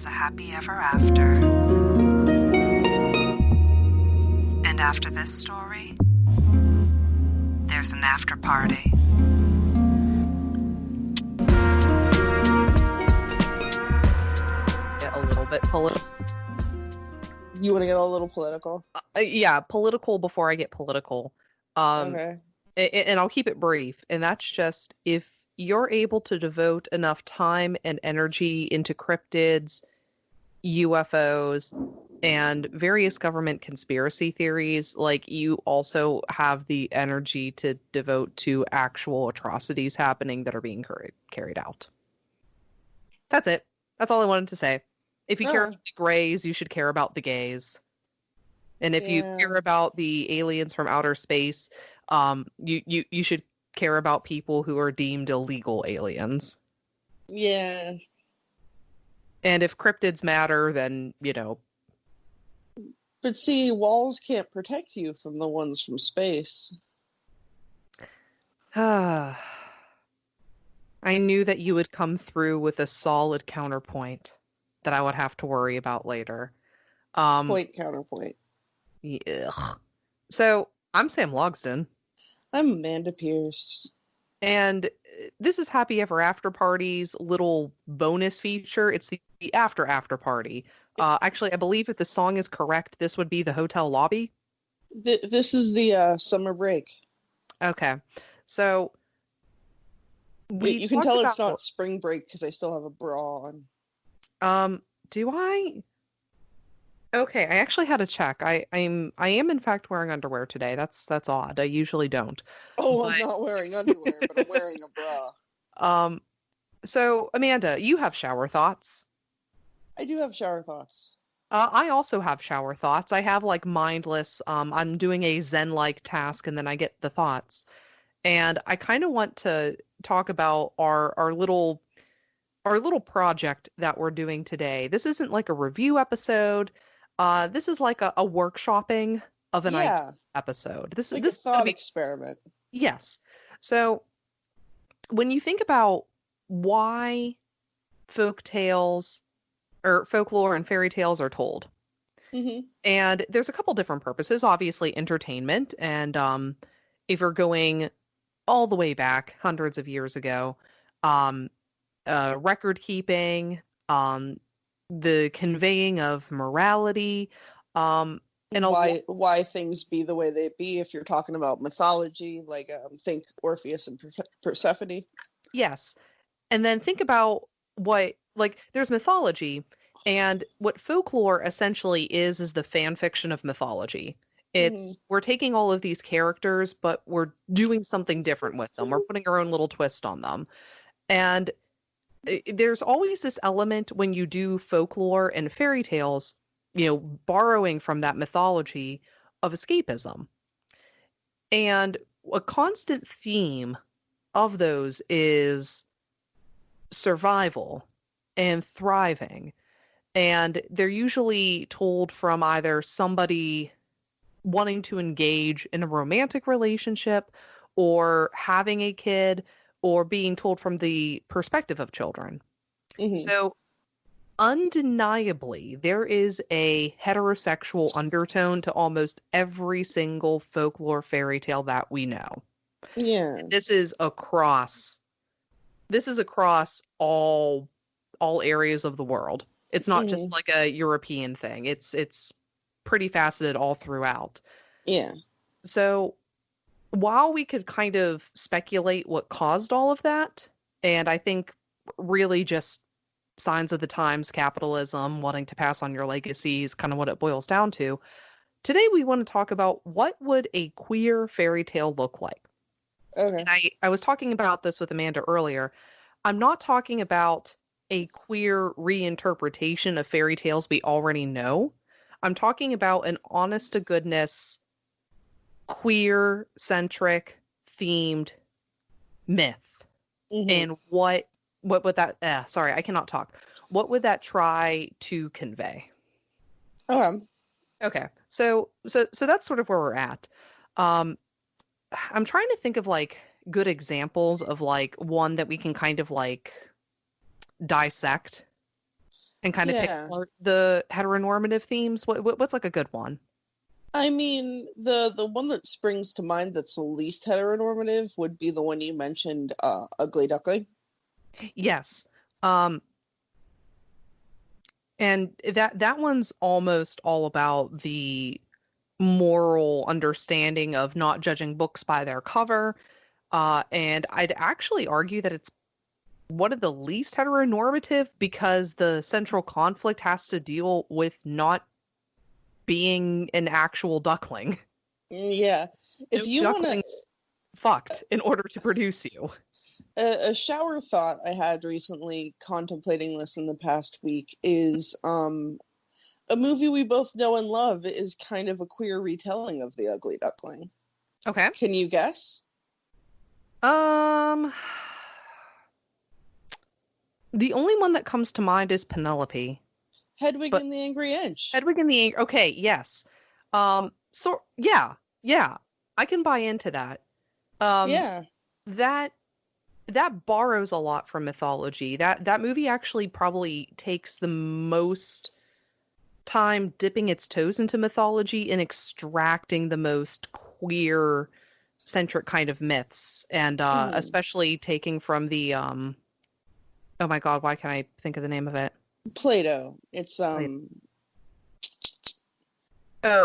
has a happy ever after. And after this story, there's an after party. Get a little bit political. You want to get a little political? Yeah, political before I get political. Okay. And I'll keep it brief. And that's just if you're able to devote enough time and energy into cryptids, UFOs, and various government conspiracy theories, like you also have the energy to devote to actual atrocities happening that are being carried out. That's it. That's all I wanted to say. If you care about the grays, you should care about the gays. And if you care about the aliens from outer space, you should care about people who are deemed illegal aliens. Yeah. And if cryptids matter, then, you know. But see, walls can't protect you from the ones from space. I knew that you would come through with a solid counterpoint that I would have to worry about later. Point, counterpoint. Yeah. So, I'm Sam Logsdon. I'm Amanda Pierce. And this is Happy Ever After Party's little bonus feature. It's the after party. Actually, I believe if the song is correct, this would be the hotel lobby. This is the summer break. Okay. So, you can tell it's not spring break because I still have a bra on. Do I? Okay, I actually had to check. I am in fact wearing underwear today. That's odd. I usually don't. Oh, but... I'm not wearing underwear, but I'm wearing a bra. So Amanda, you have shower thoughts. I do have shower thoughts. I also have shower thoughts. I have like mindless, I'm doing a Zen-like task and then I get the thoughts. And I kind of want to talk about our little project that we're doing today. This isn't like a review episode. This is like a workshopping of an idea episode. This is a thought experiment. Yes. So when you think about why folk tales or folklore and fairy tales are told, and there's a couple different purposes. Obviously, entertainment, and if you're going all the way back hundreds of years ago, record keeping, the conveying of morality, and why things be the way they be. If you're talking about mythology, like think Orpheus and Persephone. Yes, and then think about there's mythology, and what folklore essentially is the fan fiction of mythology. It's we're taking all of these characters, but we're doing something different with them. We're putting our own little twist on them, and there's always this element when you do folklore and fairy tales, borrowing from that mythology of escapism. And a constant theme of those is survival and thriving. And they're usually told from either somebody wanting to engage in a romantic relationship or having a kid, or being told from the perspective of children. So undeniably, there is a heterosexual undertone to almost every single folklore fairy tale that we know. Yeah. And this is across all areas of the world. It's not just like a European thing. It's pretty faceted all throughout. Yeah. So while we could kind of speculate what caused all of that, and I think really just signs of the times, capitalism, wanting to pass on your legacies, kind of what it boils down to, today we want to talk about what would a queer fairy tale look like. Okay. And I was talking about this with Amanda earlier. I'm not talking about a queer reinterpretation of fairy tales we already know. I'm talking about an honest-to-goodness queer-centric themed myth. And what would that I cannot talk. What would that try to convey? Okay. So that's sort of where we're at. I'm trying to think of like good examples of like one that we can kind of like dissect. and kind of pick Yeah. apart the heteronormative themes? What's like a good one? I mean, the one that springs to mind that's the least heteronormative would be the one you mentioned, Ugly Duckling. Yes. Um, and that one's almost all about the moral understanding of not judging books by their cover. And I'd actually argue that it's one of the least heteronormative because the central conflict has to deal with not being an actual duckling. Yeah. If you want to, Ducklings fucked in order to produce you. a shower thought I had recently contemplating this in the past week is a movie we both know and love is kind of a queer retelling of The Ugly Duckling. Okay. Can you guess? Um, the only one that comes to mind is Penelope. Hedwig But and the Angry Inch. Hedwig and the Okay, yes. So yeah, I can buy into that. Yeah. That that borrows a lot from mythology. That movie actually probably takes the most time dipping its toes into mythology and extracting the most queer centric kind of myths, and especially taking from the oh my god, why can't I think of the name of it? Plato. It's Oh,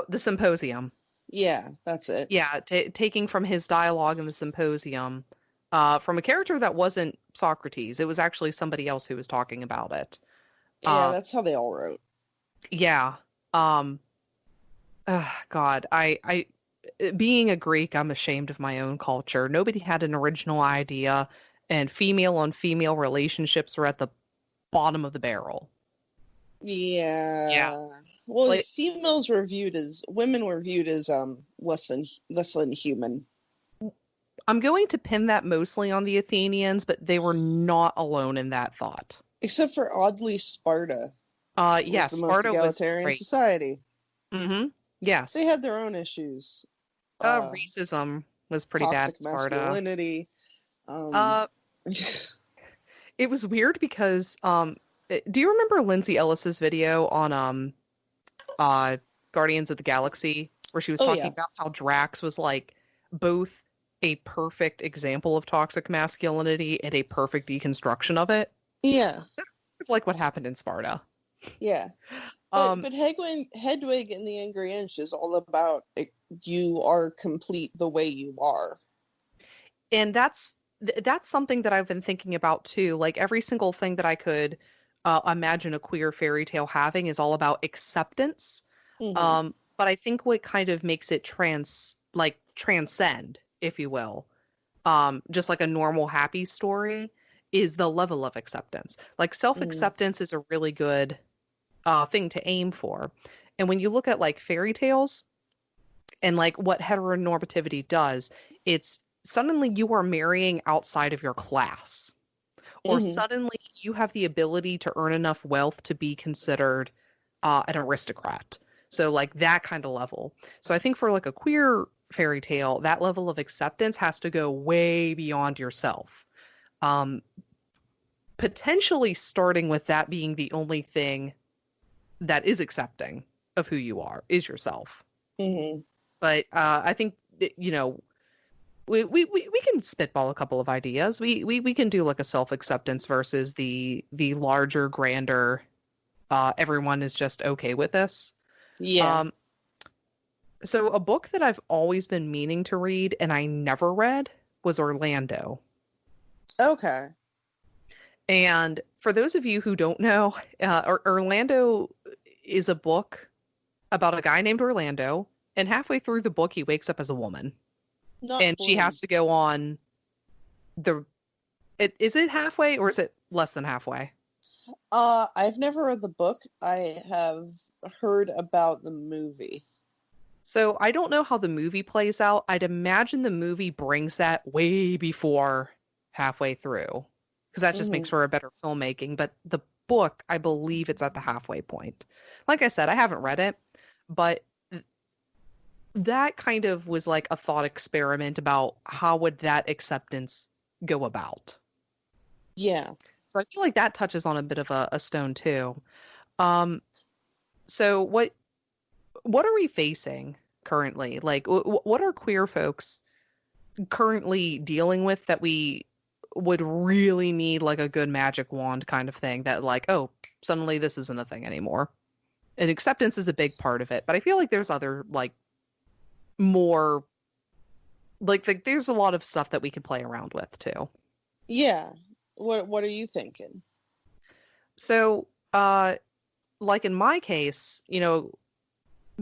the Symposium. yeah, that's it. Yeah, taking from his dialogue in the Symposium, from a character that wasn't Socrates. It was actually somebody else who was talking about it. Yeah, that's how they all wrote. Yeah. Um, God, I, being a Greek, I'm ashamed of my own culture. Nobody had an original idea, and female on female relationships were at the bottom of the barrel. Yeah. Yeah. Well, Like, women were viewed as less than human. I'm going to pin that mostly on the Athenians, but they were not alone in that thought. Except for oddly Sparta. Yeah, Was the Sparta most was egalitarian great. society. Mm-hmm. Yes. They had their own issues. Racism was pretty bad Toxic in Sparta. masculinity. It was weird because do you remember Lindsay Ellis's video on Guardians of the Galaxy where she was Oh, talking yeah. about how Drax was like both a perfect example of toxic masculinity and a perfect deconstruction of it? Yeah. It's like what happened in Sparta. Yeah. But Hedwig and the Angry Inch is all about you are complete the way you are. And that's something that I've been thinking about too. Like every single thing that I could imagine a queer fairy tale having is all about acceptance. Mm-hmm. But I think what kind of makes it transcend, if you will, just like a normal happy story, is the level of acceptance. Like self-acceptance is a really good thing to aim for. And when you look at like fairy tales and like what heteronormativity does, it's suddenly you are marrying outside of your class, or suddenly you have the ability to earn enough wealth to be considered an aristocrat. So like that kind of level. So I think for like a queer fairy tale, that level of acceptance has to go way beyond yourself. Potentially starting with that being the only thing that is accepting of who you are is yourself. Mm-hmm. But I think that, we can spitball a couple of ideas. We can do like a self-acceptance versus the larger, grander, everyone is just okay with this. Yeah. So a book that I've always been meaning to read and I never read was Orlando. Okay. And for those of you who don't know, Orlando is a book about a guy named Orlando, and halfway through the book he wakes up as a woman. And she has to go on is it halfway or is it less than halfway? I've never read the book. I have heard about the movie. So I don't know how the movie plays out. I'd imagine the movie brings that way before halfway through, because that just makes for a better filmmaking. But the book, I believe it's at the halfway point. Like I said, I haven't read it, but that kind of was like a thought experiment about how would that acceptance go about. Yeah. So I feel like that touches on a bit of a stone too. Um, so what are we facing currently? Like, what are queer folks currently dealing with that we would really need like a good magic wand kind of thing that like, oh, suddenly this isn't a thing anymore. And acceptance is a big part of it, but I feel like there's other like more like there's a lot of stuff that we could play around with too. Yeah. What are you thinking? So, like in my case,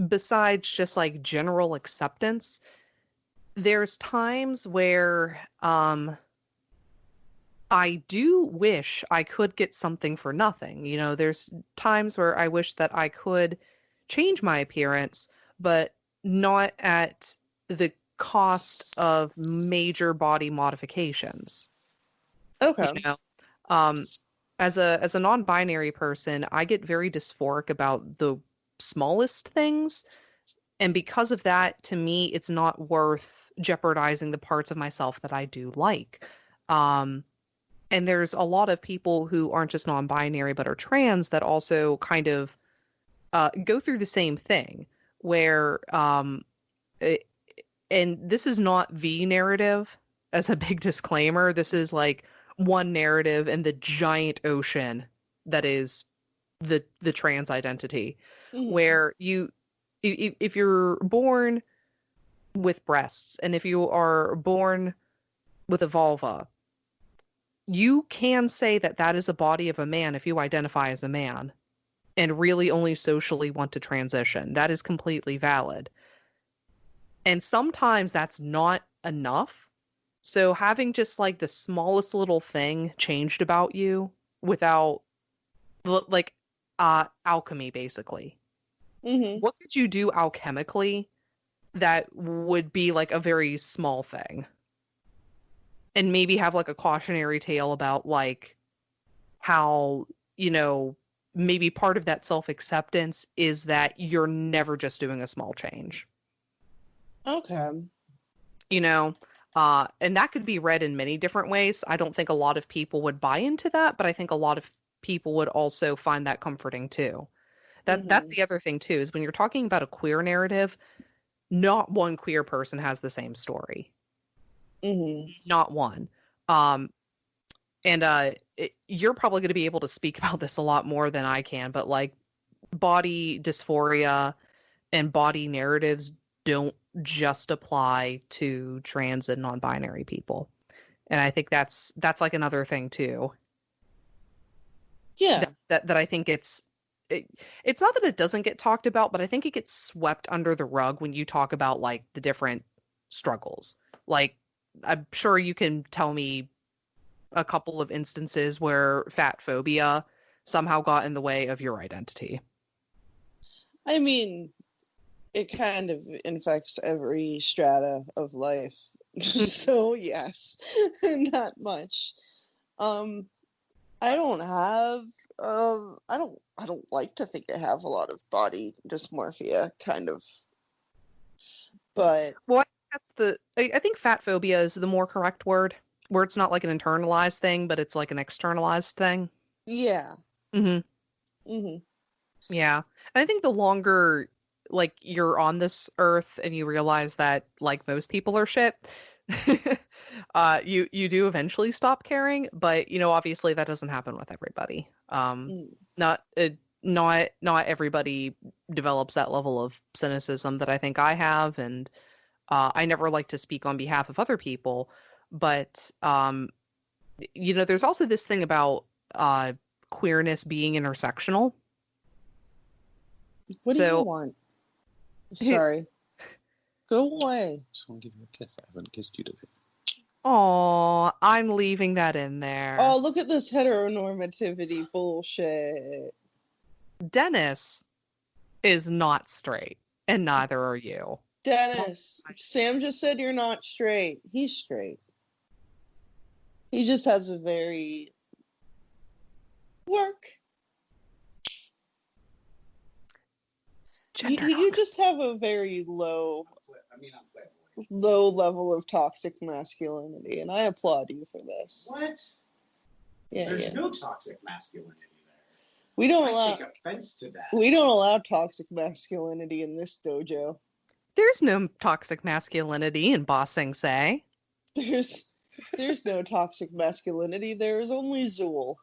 besides just like general acceptance, there's times where I do wish I could get something for nothing. There's times where I wish that I could change my appearance, but not at the cost of major body modifications. Okay. Um, as a non-binary person, I get very dysphoric about the smallest things. And because of that, to me, it's not worth jeopardizing the parts of myself that I do like. And there's a lot of people who aren't just non-binary, but are trans that also kind of go through the same thing where, and this is not the narrative as a big disclaimer. This is like one narrative in the giant ocean that is the trans identity, where if you're born with breasts and if you are born with a vulva, you can say that that is a body of a man if you identify as a man and really only socially want to transition. That is completely valid. And sometimes that's not enough. So having just like the smallest little thing changed about you without like alchemy, basically. What could you do alchemically that would be like a very small thing? And maybe have like a cautionary tale about like how, maybe part of that self-acceptance is that you're never just doing a small change. Okay. And that could be read in many different ways. I don't think a lot of people would buy into that, but I think a lot of people would also find that comforting too. That's the other thing too, is when you're talking about a queer narrative, not one queer person has the same story. Not one. And you're probably going to be able to speak about this a lot more than I can, but like body dysphoria and body narratives don't just apply to trans and non-binary people. And I think that's like another thing too. Yeah. That I think it's not that it doesn't get talked about, but I think it gets swept under the rug when you talk about like the different struggles. Like, I'm sure you can tell me a couple of instances where fat phobia somehow got in the way of your identity. I mean, it kind of infects every strata of life. So yes, not much. I don't have I don't like to think I have a lot of body dysmorphia, kind of. But well, I think fat phobia is the more correct word, where it's not like an internalized thing, but it's like an externalized thing. Yeah. Yeah. And I think the longer like you're on this earth and you realize that like most people are shit, you do eventually stop caring, but obviously that doesn't happen with everybody. Not everybody develops that level of cynicism that I think I have, and I never like to speak on behalf of other people, but there's also this thing about queerness being intersectional. What do you want? Sorry. Go away. I just want to give you a kiss. I haven't kissed you today. Oh, I'm leaving that in there. Oh, look at this heteronormativity bullshit. Dennis is not straight, and neither are you. Dennis, Sam just said you're not straight. He's straight. He just has a very work. You just have a very low level of toxic masculinity, and I applaud you for this. What? Yeah, There's yeah. no toxic masculinity there. We don't I allow. take offense to that. We don't allow toxic masculinity in this dojo. There's no toxic masculinity in bossing, say. There's no toxic masculinity. There is only Zool.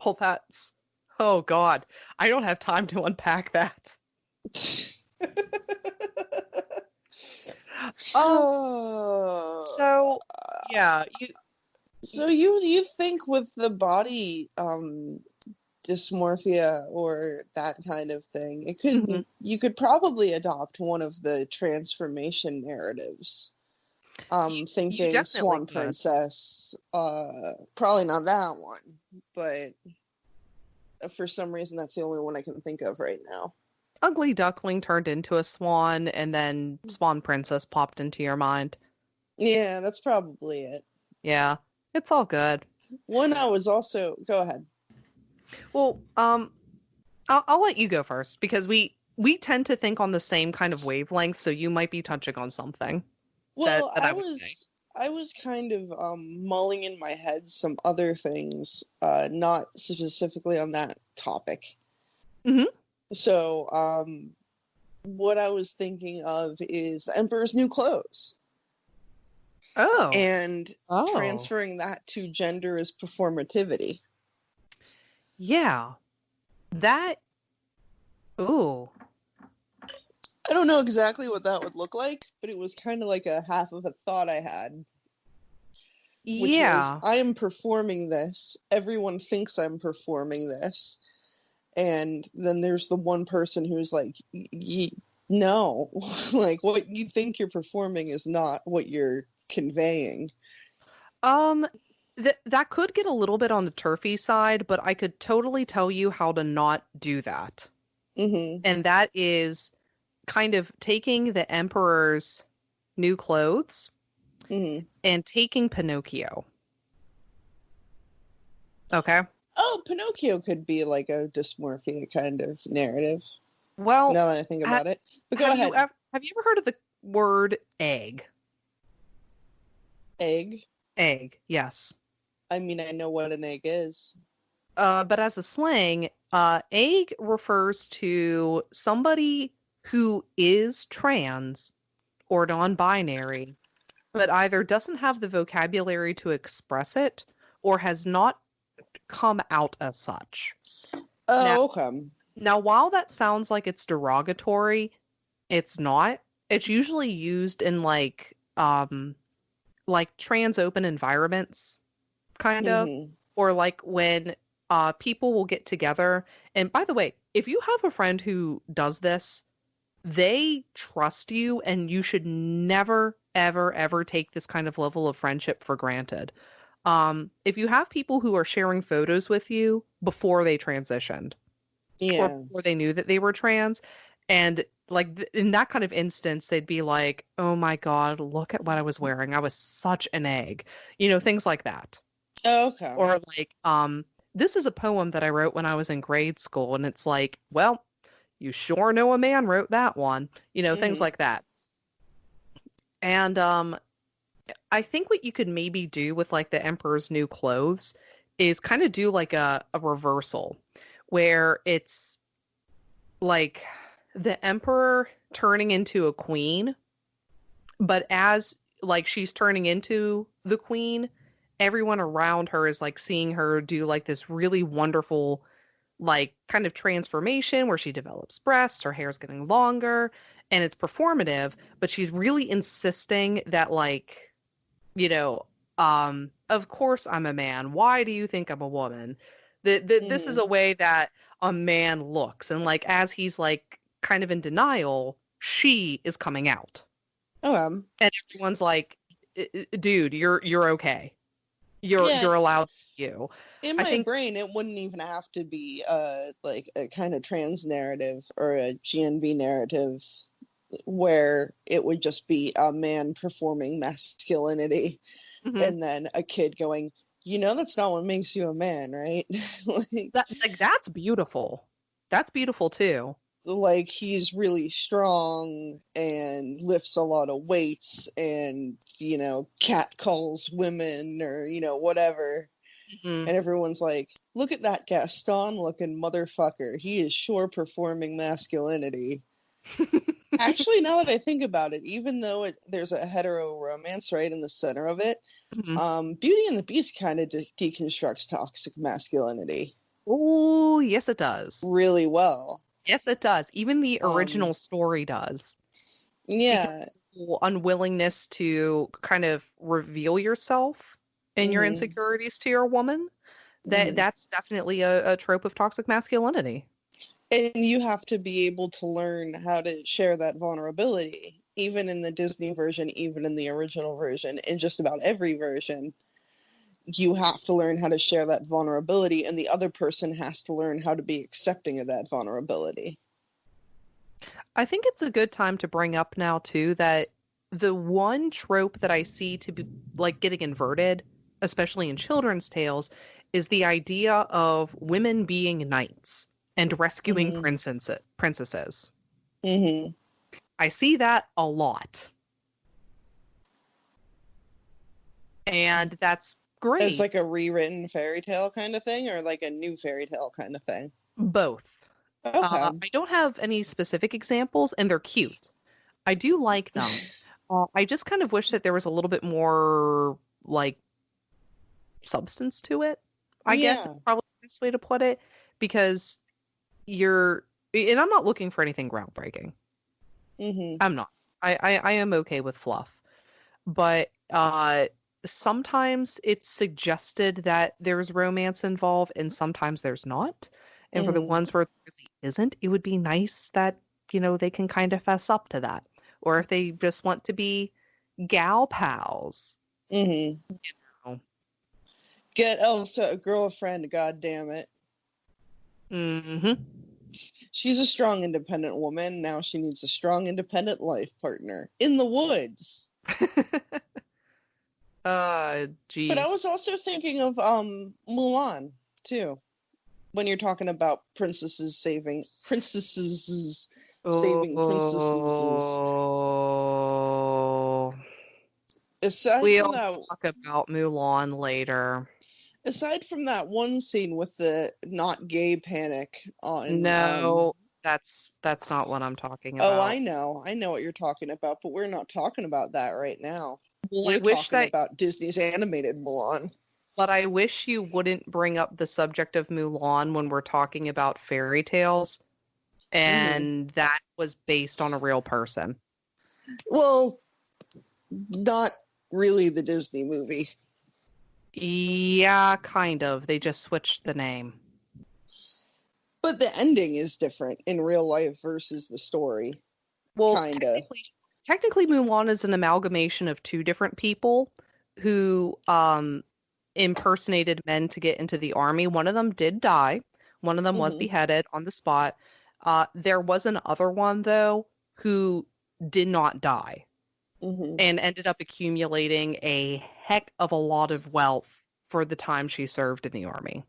Well, that's... Oh, God. I don't have time to unpack that. So, yeah. So you think with the body dysmorphia or that kind of thing, it could you could probably adopt one of the transformation narratives. Thinking Swan could. Princess, probably not that one, but for some reason that's the only one I can think of right now. Ugly Duckling turned into a swan, and then Swan Princess popped into your mind. Yeah, that's probably it. Yeah, it's all good. One I was also... Go ahead. Well, I'll let you go first, because we tend to think on the same kind of wavelength, so you might be touching on something. Well, that I would say. I was kind of mulling in my head some other things, not specifically on that topic. Mm-hmm. So, what I was thinking of is the Emperor's New Clothes. Oh. And transferring that to gender as performativity. Yeah. That... Ooh. I don't know exactly what that would look like, but it was kind of like a half of a thought I had. Which was, I am performing this. Everyone thinks I'm performing this. And then there's the one person who's like, no. Like, what you think you're performing is not what you're conveying. That could get a little bit on the turfy side, but I could totally tell you how to not do that. Mm-hmm. And that is kind of taking the Emperor's New Clothes and taking Pinocchio. Okay? Oh, Pinocchio could be like a dysmorphia kind of narrative. Well, now that I think about it. But go ahead. Have you ever heard of the word egg? Egg? Egg, yes. I mean, I know what an egg is. But as a slang, egg refers to somebody who is trans or non-binary, but either doesn't have the vocabulary to express it or has not come out as such. Oh, okay. Now, while that sounds like it's derogatory, it's not. It's usually used in like trans open environments, kind of, or like when people will get together. And by the way, if you have a friend who does this, they trust you, and you should never, ever, ever take this kind of level of friendship for granted. If you have people who are sharing photos with you before they transitioned, or before they knew that they were trans, and like in that kind of instance, they'd be like, "Oh my God, look at what I was wearing. I was such an egg," things like that. Oh, okay. Or like, this is a poem that I wrote when I was in grade school, and it's like, well, you sure know a man wrote that one, things like that. And I think what you could maybe do with like the Emperor's New Clothes is kind of do like a reversal where it's like the Emperor turning into a queen, but as like she's turning into the queen, everyone around her is like seeing her do like this really wonderful like kind of transformation where she develops breasts, her hair's getting longer, and it's performative, but she's really insisting that like, of course I'm a man. Why do you think I'm a woman? This is a way that a man looks. And like, as he's like kind of in denial, she is coming out. And everyone's like, dude, you're okay. You're allowed to be you. In my brain, it wouldn't even have to be like a kind of trans narrative or a GNB narrative where it would just be a man performing masculinity and then a kid going, that's not what makes you a man, right? That's beautiful. That's beautiful too. like he's really strong and lifts a lot of weights and, catcalls women or, whatever. Mhm. And everyone's like, look at that Gaston looking motherfucker. He is sure performing masculinity. Actually, now that I think about it, even though there's a hetero romance right in the center of it, Beauty and the Beast kind of deconstructs toxic masculinity Oh, yes, it does. really well. Yes, it does. Even the original Um, story does. yeah. Unwillingness to kind of reveal yourself and your Mhm. insecurities to your woman. That's definitely a trope of toxic masculinity. And you have to be able to learn how to share that vulnerability, even in the Disney version, even in the original version, in just about every version. You have to learn how to share that vulnerability, and the other person has to learn how to be accepting of that vulnerability. I think it's a good time to bring up now too that the one trope that I see to be like getting inverted, especially in children's tales, is the idea of women being knights and rescuing princesses. Mm-hmm. I see that a lot. And that's great. It's like a rewritten fairy tale kind of thing, or like a new fairy tale kind of thing? Both. Okay. I don't have any specific examples, and they're cute. I do like them. I just kind of wish that there was a little bit more, like, substance to it, I guess is probably the best way to put it, because and I'm not looking for anything groundbreaking. I'm not. I am okay with fluff. But sometimes it's suggested that there's romance involved, and sometimes there's not. And for the ones where there really isn't, it would be nice that, they can kind of fess up to that. Or if they just want to be gal pals. Get Elsa a girlfriend, god damn it. She's a strong, independent woman. Now she needs a strong, independent life partner in the woods. Geez. But I was also thinking of Mulan too. When you're talking about princesses saving princesses. We'll talk about Mulan later. Aside from that one scene with the not gay panic on that's not what I'm talking about. Oh, I know what you're talking about, but we're not talking about that right now. Well, we're talking about Disney's animated Mulan. But I wish you wouldn't bring up the subject of Mulan when we're talking about fairy tales, and that was based on a real person. Well, not really the Disney movie. Yeah, kind of. They just switched the name. But the ending is different in real life versus the story. Well, kinda. Technically, Mulan is an amalgamation of two different people who impersonated men to get into the army. One of them did die. One of them was beheaded on the spot. There was another one, though, who did not die and ended up accumulating a heck of a lot of wealth for the time she served in the army.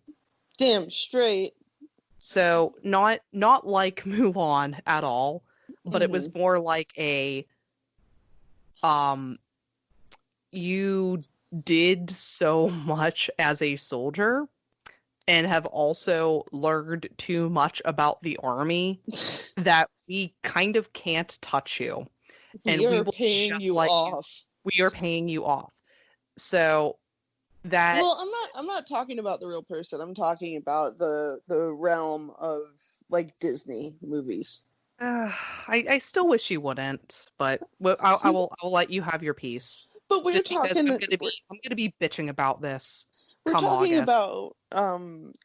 Damn straight. So not like Mulan at all, but it was more like a you did so much as a soldier and have also learned too much about the army that we kind of can't touch you. And we will paying you off. We are paying you off. So that I'm not talking about the real person. I'm talking about the realm of like Disney movies. I still wish you wouldn't, but I will let you have your piece. But we're just talking. I'm gonna be bitching about this. We're talking August. about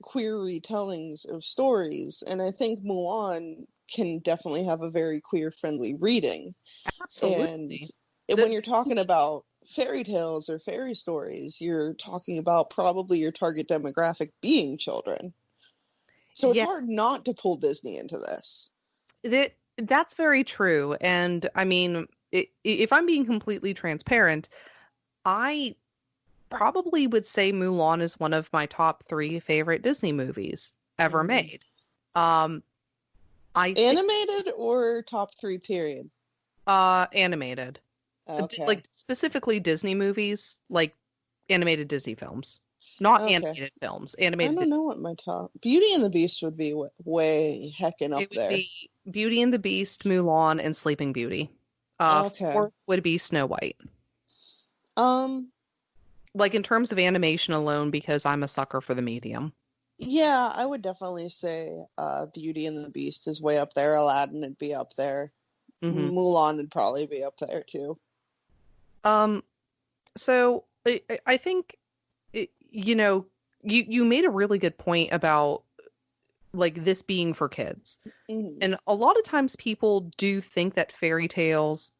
queer retellings of stories, and I think Mulan can definitely have a very queer friendly reading. Absolutely. And when you're talking about fairy tales or fairy stories, you're talking about probably your target demographic being children. So it's hard not to pull Disney into this. That's very true. And I mean, if I'm being completely transparent, I probably would say Mulan is one of my top 3 favorite Disney movies ever made. I think, Animated or top 3 period? animated. Okay. Like specifically Disney movies, like animated Disney films. Not Okay. animated films. I Animated don't know what my top. Beauty and the Beast would be way heckin' up It would there. be Beauty and the Beast, Mulan, and Sleeping Beauty. Okay. 4th would be Snow White. Like in terms of animation alone, because I'm a sucker for the medium. Yeah, I would definitely say Beauty and the Beast is way up there. Aladdin would be up there. Mhm. Mulan would probably be up there too. So I think, you made a really good point about like this being for kids. Mhm. And a lot of times people do think that fairy tales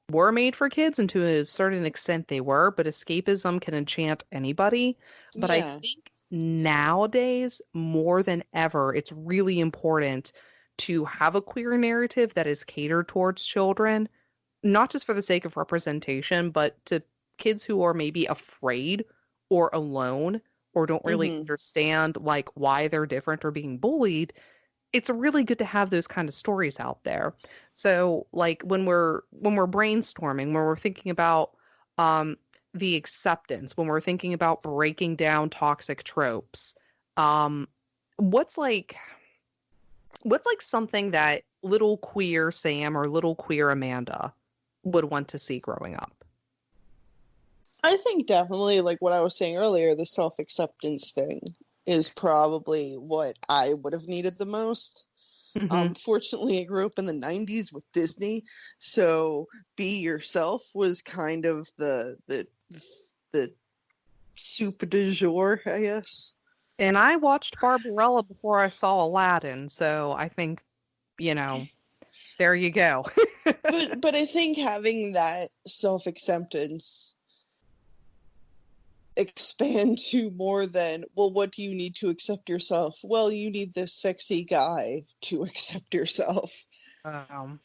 were made for kids, and to a certain extent they were, but escapism can enchant anybody. But I Yeah. think nowadays, more than ever, it's really important to have a queer narrative that is catered towards children, not just for the sake of representation, but to kids who are maybe afraid or alone or don't really Mhm. understand like why they're different or being bullied. It's really good to have those kind of stories out there. So like when we're brainstorming, when we're thinking about the acceptance, when we're thinking about breaking down toxic tropes, um what's like what's like something that little queer Sam or little queer Amanda would want to see growing up? I think definitely, like what I was saying earlier, the self-acceptance thing is probably what I would have needed the most. Mhm. Fortunately, I grew up in the 90s with Disney, so be yourself was kind of the soup du jour, I guess. And I watched Barbarella before I saw Aladdin, so I think, you know, there you go. But I think having that self-acceptance expand to more than, well, what do you need to accept yourself? Well, you need this sexy guy to accept yourself. Um,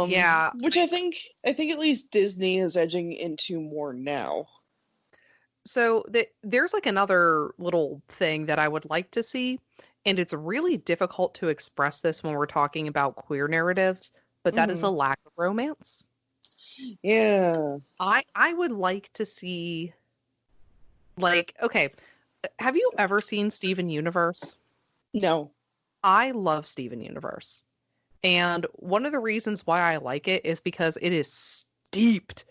yeah, Which I think at least Disney is edging into more now. so there's like another little thing that I would like to see, and it's really difficult to express this when we're talking about queer narratives, but that is a lack of romance. Yeah. I would like to see, like, okay, have you ever seen Steven Universe? No. I love Steven Universe. And one of the reasons why I like it is because it is steeped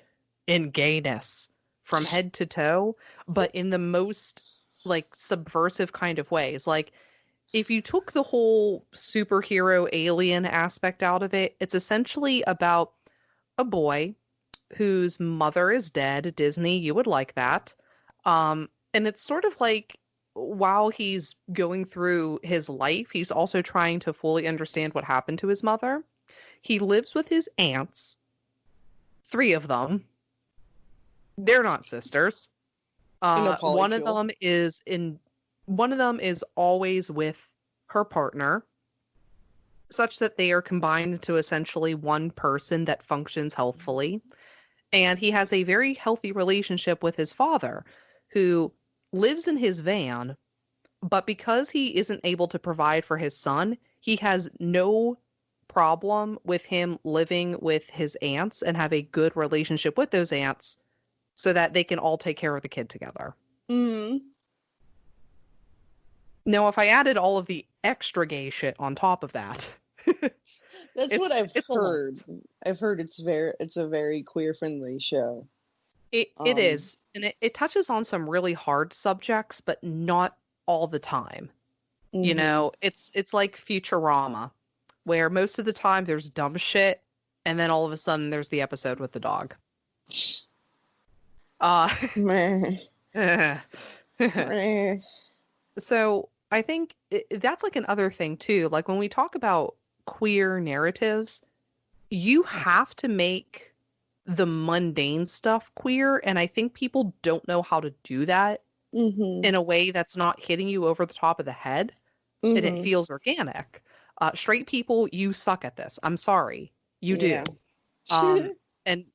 in gayness from head to toe, but in the most like subversive kind of ways. Like if you took the whole superhero alien aspect out of it, it's essentially about a boy whose mother is dead. Disney, you would like that. And it's sort of like while he's going through his life, he's also trying to fully understand what happened to his mother. He lives with his aunts, 3 of them. They're not sisters. In a One of polycule. one of them is always with her partner, such that they are combined into essentially one person that functions healthfully. And he has a very healthy relationship with his father, who lives in his van, but because he isn't able to provide for his son, he has no problem with him living with his aunts and have a good relationship with those aunts so that they can all take care of the kid together. Mm-hmm. Now, if I added all of the extra gay shit on top of that, That's what I've it's heard. I've heard it's a very queer friendly show. It is, and it touches on some really hard subjects, but not all the time. You know, it's like Futurama, where most of the time there's dumb shit, and then all of a sudden there's the episode with the dog. Meh. Meh. So I think that's like another thing too. Like when we talk about queer narratives, you have to make the mundane stuff queer, and I think people don't know how to do that in a way that's not hitting you over the top of the head and it feels organic. Straight people, you suck at this. I'm sorry, you do. And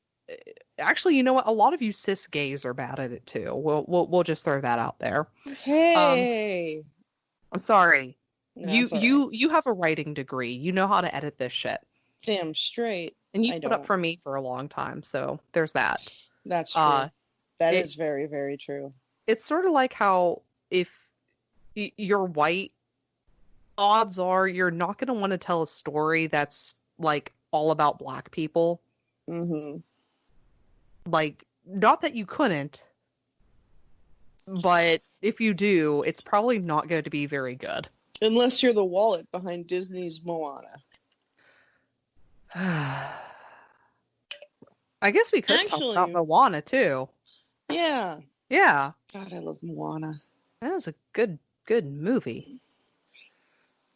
actually, you know what? A lot of you cis gays are bad at it too. We'll just throw that out there. Hey. I'm sorry. You That's all right. you have a writing degree. You know how to edit this shit. Damn straight. And you I put up don't. for me for a long time, so there's that. That's true. Uh That it is very, very true. it's sort of like how if you're white, odds are you're not going to want to tell a story that's like all about black people. Hmm. Like, not that you couldn't, but if you do, it's probably not going to be very good. Unless you're the wallet behind Disney's Moana. I guess we could talk Actually, about Moana too. yeah. Yeah, God, I love Moana. that is a good movie.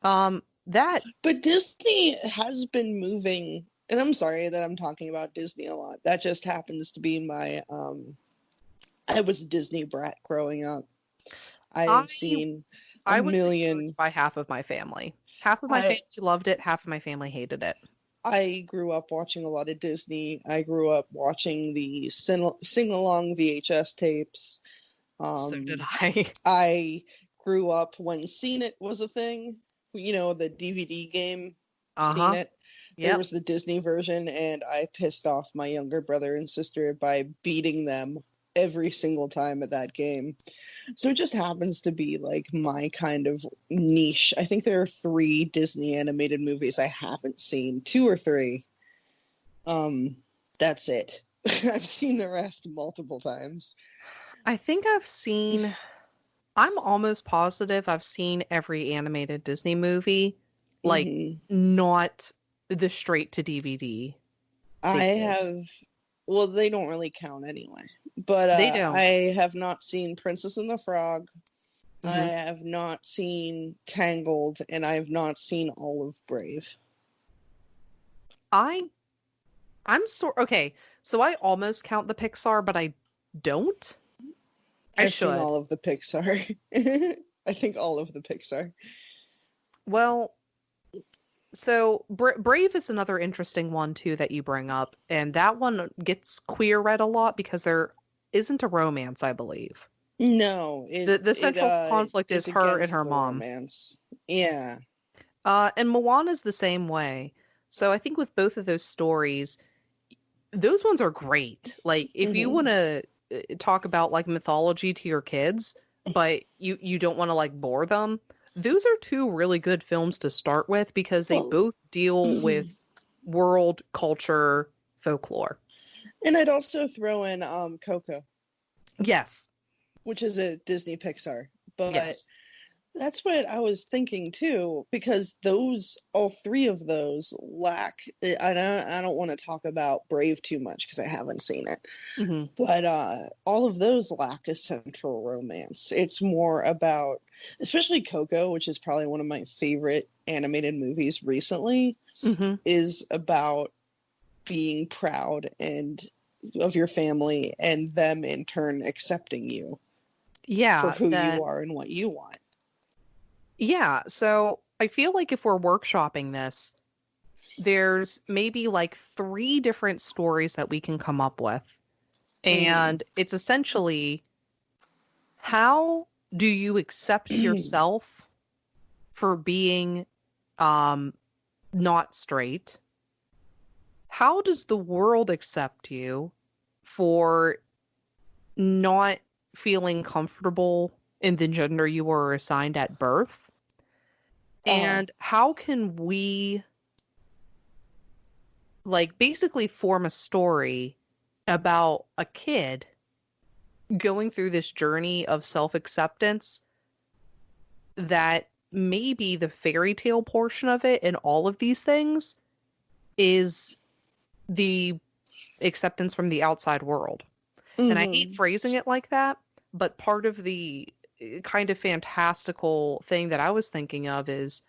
That But Disney has been moving, and I'm sorry that I'm talking about Disney a lot. That just happens to be my I was a Disney brat growing up. I've I seen I a would say million. by half of my family. Half of my I family loved it, half of my family hated it. I grew up watching a lot of Disney. I grew up watching the sing-along VHS tapes. So did Um, I. I grew up when Seen It was a thing. You know, the DVD game, Seen Uh-huh. It. There Yep. was the Disney version, and I pissed off my younger brother and sister by beating them every single time at that game. So it just happens to be like my kind of niche. I think there are 3 Disney animated movies I haven't seen, 2 or 3. That's it. I've seen the rest multiple times. I think I'm almost positive I've seen every animated Disney movie, like Mhm. not the straight to DVD I sequels. have, well, they don't really count anyway. But They don't. I have not seen Princess and the Frog. I Mhm. have not seen Tangled, and I have not seen all of Brave. I'm okay, so I almost count the Pixar, but I don't. I I've seen should. all of the Pixar. I think all of the Pixar. Well, so Brave is another interesting one too that you bring up, and that one gets queer read a lot because there isn't a romance, I believe. No, The central conflict is her and against her the mom. romance. Yeah. And Moana's the same way. So I think with both of those stories, those ones are great. Like if you Mhm. want to talk about like mythology to your kids, but you don't want to like bore them, those are 2 really good films to start with because they Well, both deal mhm. with world culture folklore. And I'd also throw in Coco, Yes. which is a Disney Pixar. But Yes. that's what I was thinking too, because all 3 of those lack. I don't want to talk about Brave too much because I haven't seen it. Hmm. But all of those lack a central romance. It's more about, especially Coco, which is probably one of my favorite animated movies recently, Hmm. is about being proud of your family and them in turn accepting you for Yeah, who that you are and what you want. yeah, so I feel like if we're workshopping this, there's maybe like 3 different stories that we can come up with. And it's essentially, how do you accept yourself for being not straight? How does the world accept you for not feeling comfortable in the gender you were assigned at birth? And how can we like basically form a story about a kid going through this journey of self-acceptance that maybe the fairy tale portion of it and all of these things is the acceptance from the outside world. And I hate phrasing it like that, but part of the kind of fantastical thing that I was thinking of is,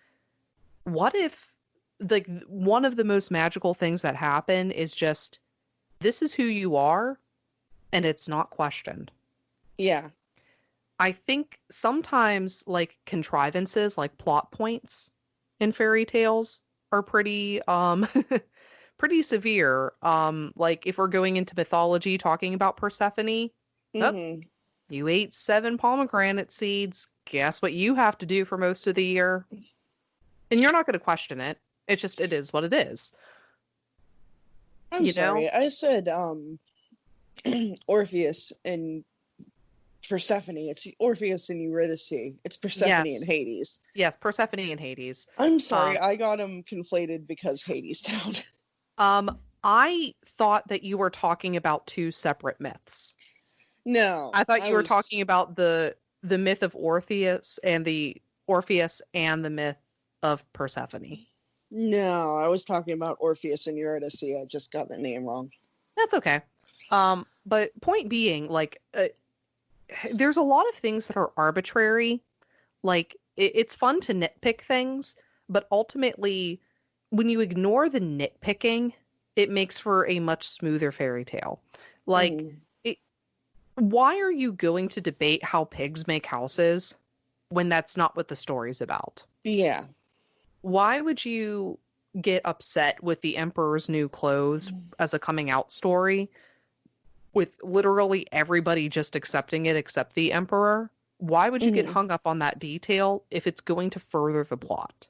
what if like one of the most magical things that happen is just, this is who you are and it's not questioned. Yeah. I think sometimes like contrivances, like plot points in fairy tales are pretty pretty severe. Like if we're going into mythology talking about Persephone, oh, you ate 7 pomegranate seeds. Guess what you have to do for most of the year? And you're not going to question it. It is what it is. I'm You sorry. know? I said Orpheus and Persephone. It's Orpheus and Eurydice. It's Persephone and Yes. Hades. Yes, Persephone and Hades. I'm sorry. I got them conflated because Hades Town. I thought that you were talking about two separate myths. No. I thought you were talking about the myth of Orpheus and the myth of Persephone. No, I was talking about Orpheus and Eurydice. I just got the name wrong. That's okay. But point being, like, there's a lot of things that are arbitrary. Like, it's fun to nitpick things, but ultimately, when you ignore the nitpicking, it makes for a much smoother fairy tale. Like, why are you going to debate how pigs make houses when that's not what the story's about? Yeah. Why would you get upset with the Emperor's New Clothes as a coming out story with literally everybody just accepting it except the Emperor? Why would you get hung up on that detail if it's going to further the plot?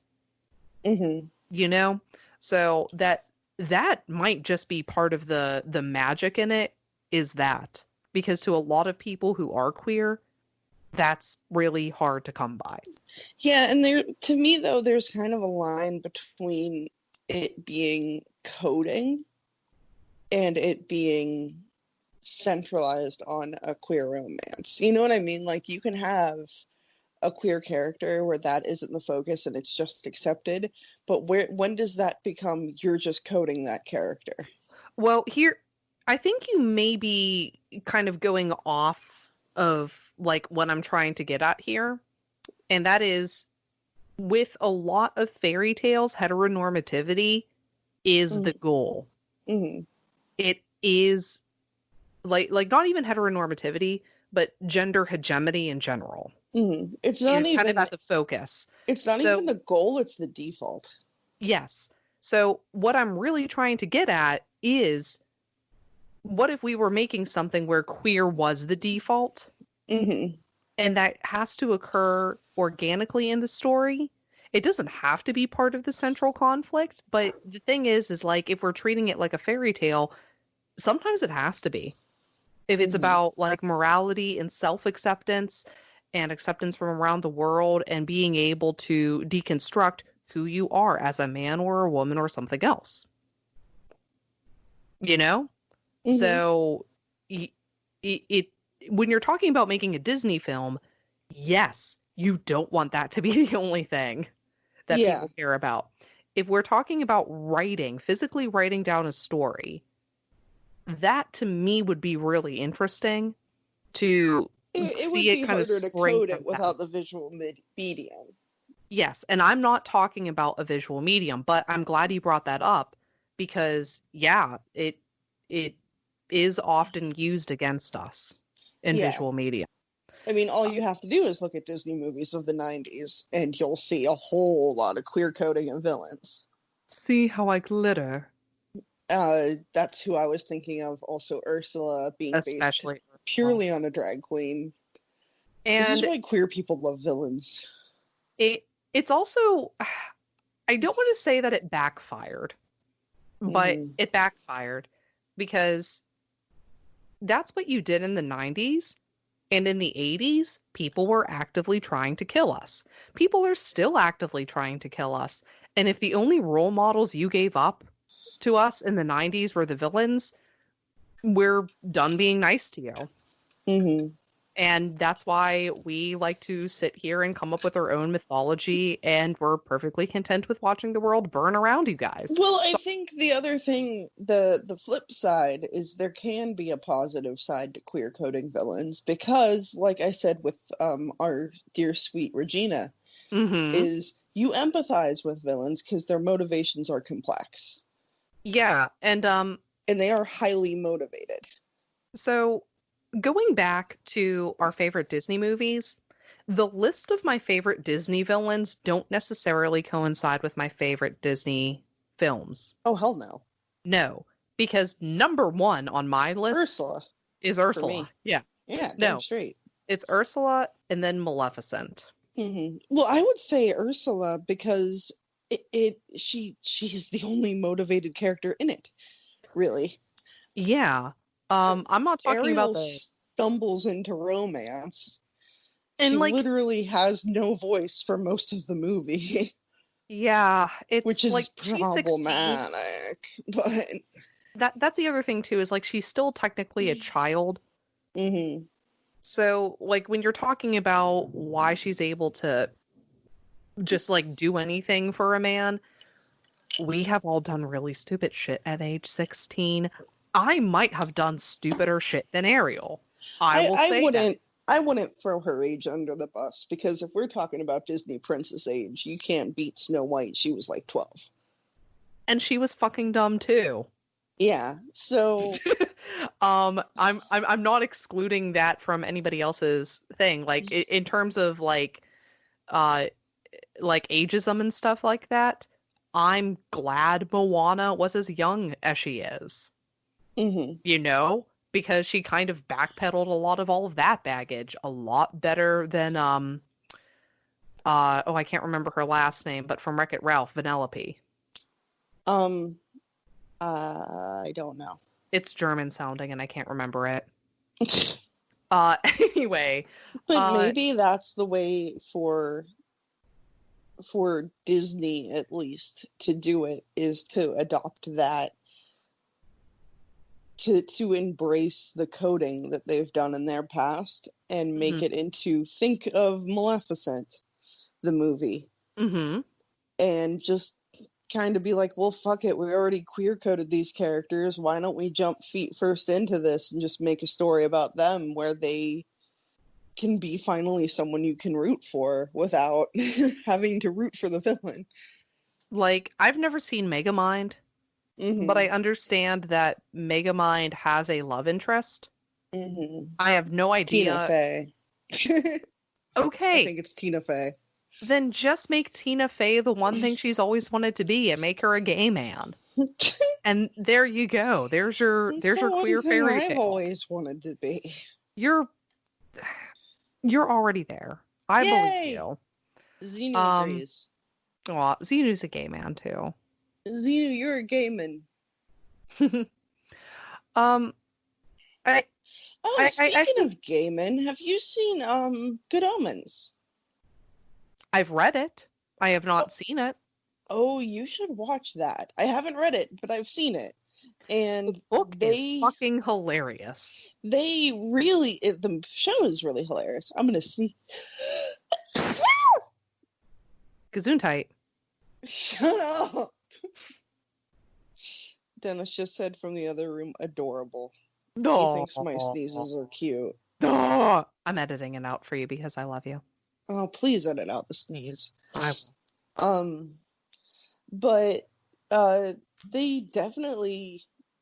You know? So that might just be part of the magic in it, is that. Because to a lot of people who are queer, that's really hard to come by. Yeah, and to me though, there's kind of a line between it being coding and it being centralized on a queer romance. You know what I mean? Like, you can have a queer character where that isn't the focus and it's just accepted, but when does that become you're just coding that character? Well, here, I think you may be kind of going off of like what I'm trying to get at here. And that is, with a lot of fairy tales, heteronormativity is the goal. It is like not even heteronormativity, but gender hegemony in general. It's not even kind of at the focus. It's not even the goal, it's the default. Yes. So what I'm really trying to get at is, what if we were making something where queer was the default? And that has to occur organically in the story. It doesn't have to be part of the central conflict, but the thing is like, if we're treating it like a fairy tale, sometimes it has to be. If it's about like morality and self-acceptance and acceptance from around the world and being able to deconstruct who you are as a man or a woman or something else. You know? So it when you're talking about making a Disney film, yes, you don't want that to be the only thing that people care about. If we're talking about writing, physically writing down a story, that to me would be really interesting to see it kind of harder to code it without the visual medium. Yes, and I'm not talking about a visual medium, but I'm glad you brought that up because it is often used against us in visual media. I mean, all you have to do is look at Disney movies of the 90s and you'll see a whole lot of queer coding of villains. See how I glitter. That's who I was thinking of. Also, Ursula being based purely on a drag queen. And this is why queer people love villains. It's also, I don't want to say that it backfired, but it backfired because that's what you did in the 90s. And in the 80s, people were actively trying to kill us. People are still actively trying to kill us. And if the only role models you gave up to us in the 90s were the villains, we're done being nice to you. And that's why we like to sit here and come up with our own mythology, and we're perfectly content with watching the world burn around you guys. Well, I think the other thing, the flip side, is there can be a positive side to queer coding villains because, like I said with our dear sweet Regina, is you empathize with villains because their motivations are complex. Yeah, and they are highly motivated. So, going back to our favorite Disney movies, the list of my favorite Disney villains don't necessarily coincide with my favorite Disney films. Oh, hell no. No, because number one on my list is Ursula. Yeah. Yeah, damn straight. It's Ursula and then Maleficent. Well, I would say Ursula because she's the only motivated character in it, really. Yeah. I'm not talking Ariel about the stumbles into romance. and She like literally has no voice for most of the movie, yeah, which it's is like she's 16. problematic. But That's the other thing too is like she's still technically a child. mhm. So like when you're talking about why she's able to just like do anything for a man, we have all done really stupid shit at age 16. I might have done stupider shit than Ariel. I will say that. I wouldn't throw her age under the bus, because if we're talking about Disney princess age, you can't beat Snow White. She was like 12. And she was fucking dumb too. Yeah. So I'm not excluding that from anybody else's thing. Like in terms of uh like ageism and stuff like that. I'm glad Moana was as young as she is. mhm. You know, because she kind of backpedaled a lot of all of that baggage a lot better than oh, I can't remember her last name, but from Wreck-It Ralph, Vanellope. I don't know. It's German sounding and I can't remember it. Anyway, But maybe that's the way for Disney, at least, to do it, is to adopt that, to embrace the coding that they've done in their past and make it into, think of Maleficent, the movie, and just kind of be like, well, fuck it, we already queer coded these characters, why don't we jump feet first into this and just make a story about them where they can be finally someone you can root for without having to root for the villain. like I've never seen Megamind, but I understand that Megamind has a love interest. I have no idea. Tina Fey. Okay. I think it's Tina Fey. Then just make Tina Fey the one thing she's always wanted to be and make her a gay man. And there you go. There's your queer fairy I've tale. always wanted to be. You're already there. I believe you. Xenu agrees. Well, Xenu's a gay man too. Xenu, you're a gay man. Speaking of gay men, have you seen Good Omens? I've read it. I have not seen it. Oh, you should watch that. I haven't read it, but I've seen it. And the book is fucking hilarious. The show is really hilarious. I'm gonna sneak. Gesundheit. Shut up. Dennis just said from the other room, adorable. No. He thinks my sneezes are cute. No. I'm editing it out for you because I love you. Oh, please edit out the sneeze. I will. But they definitely,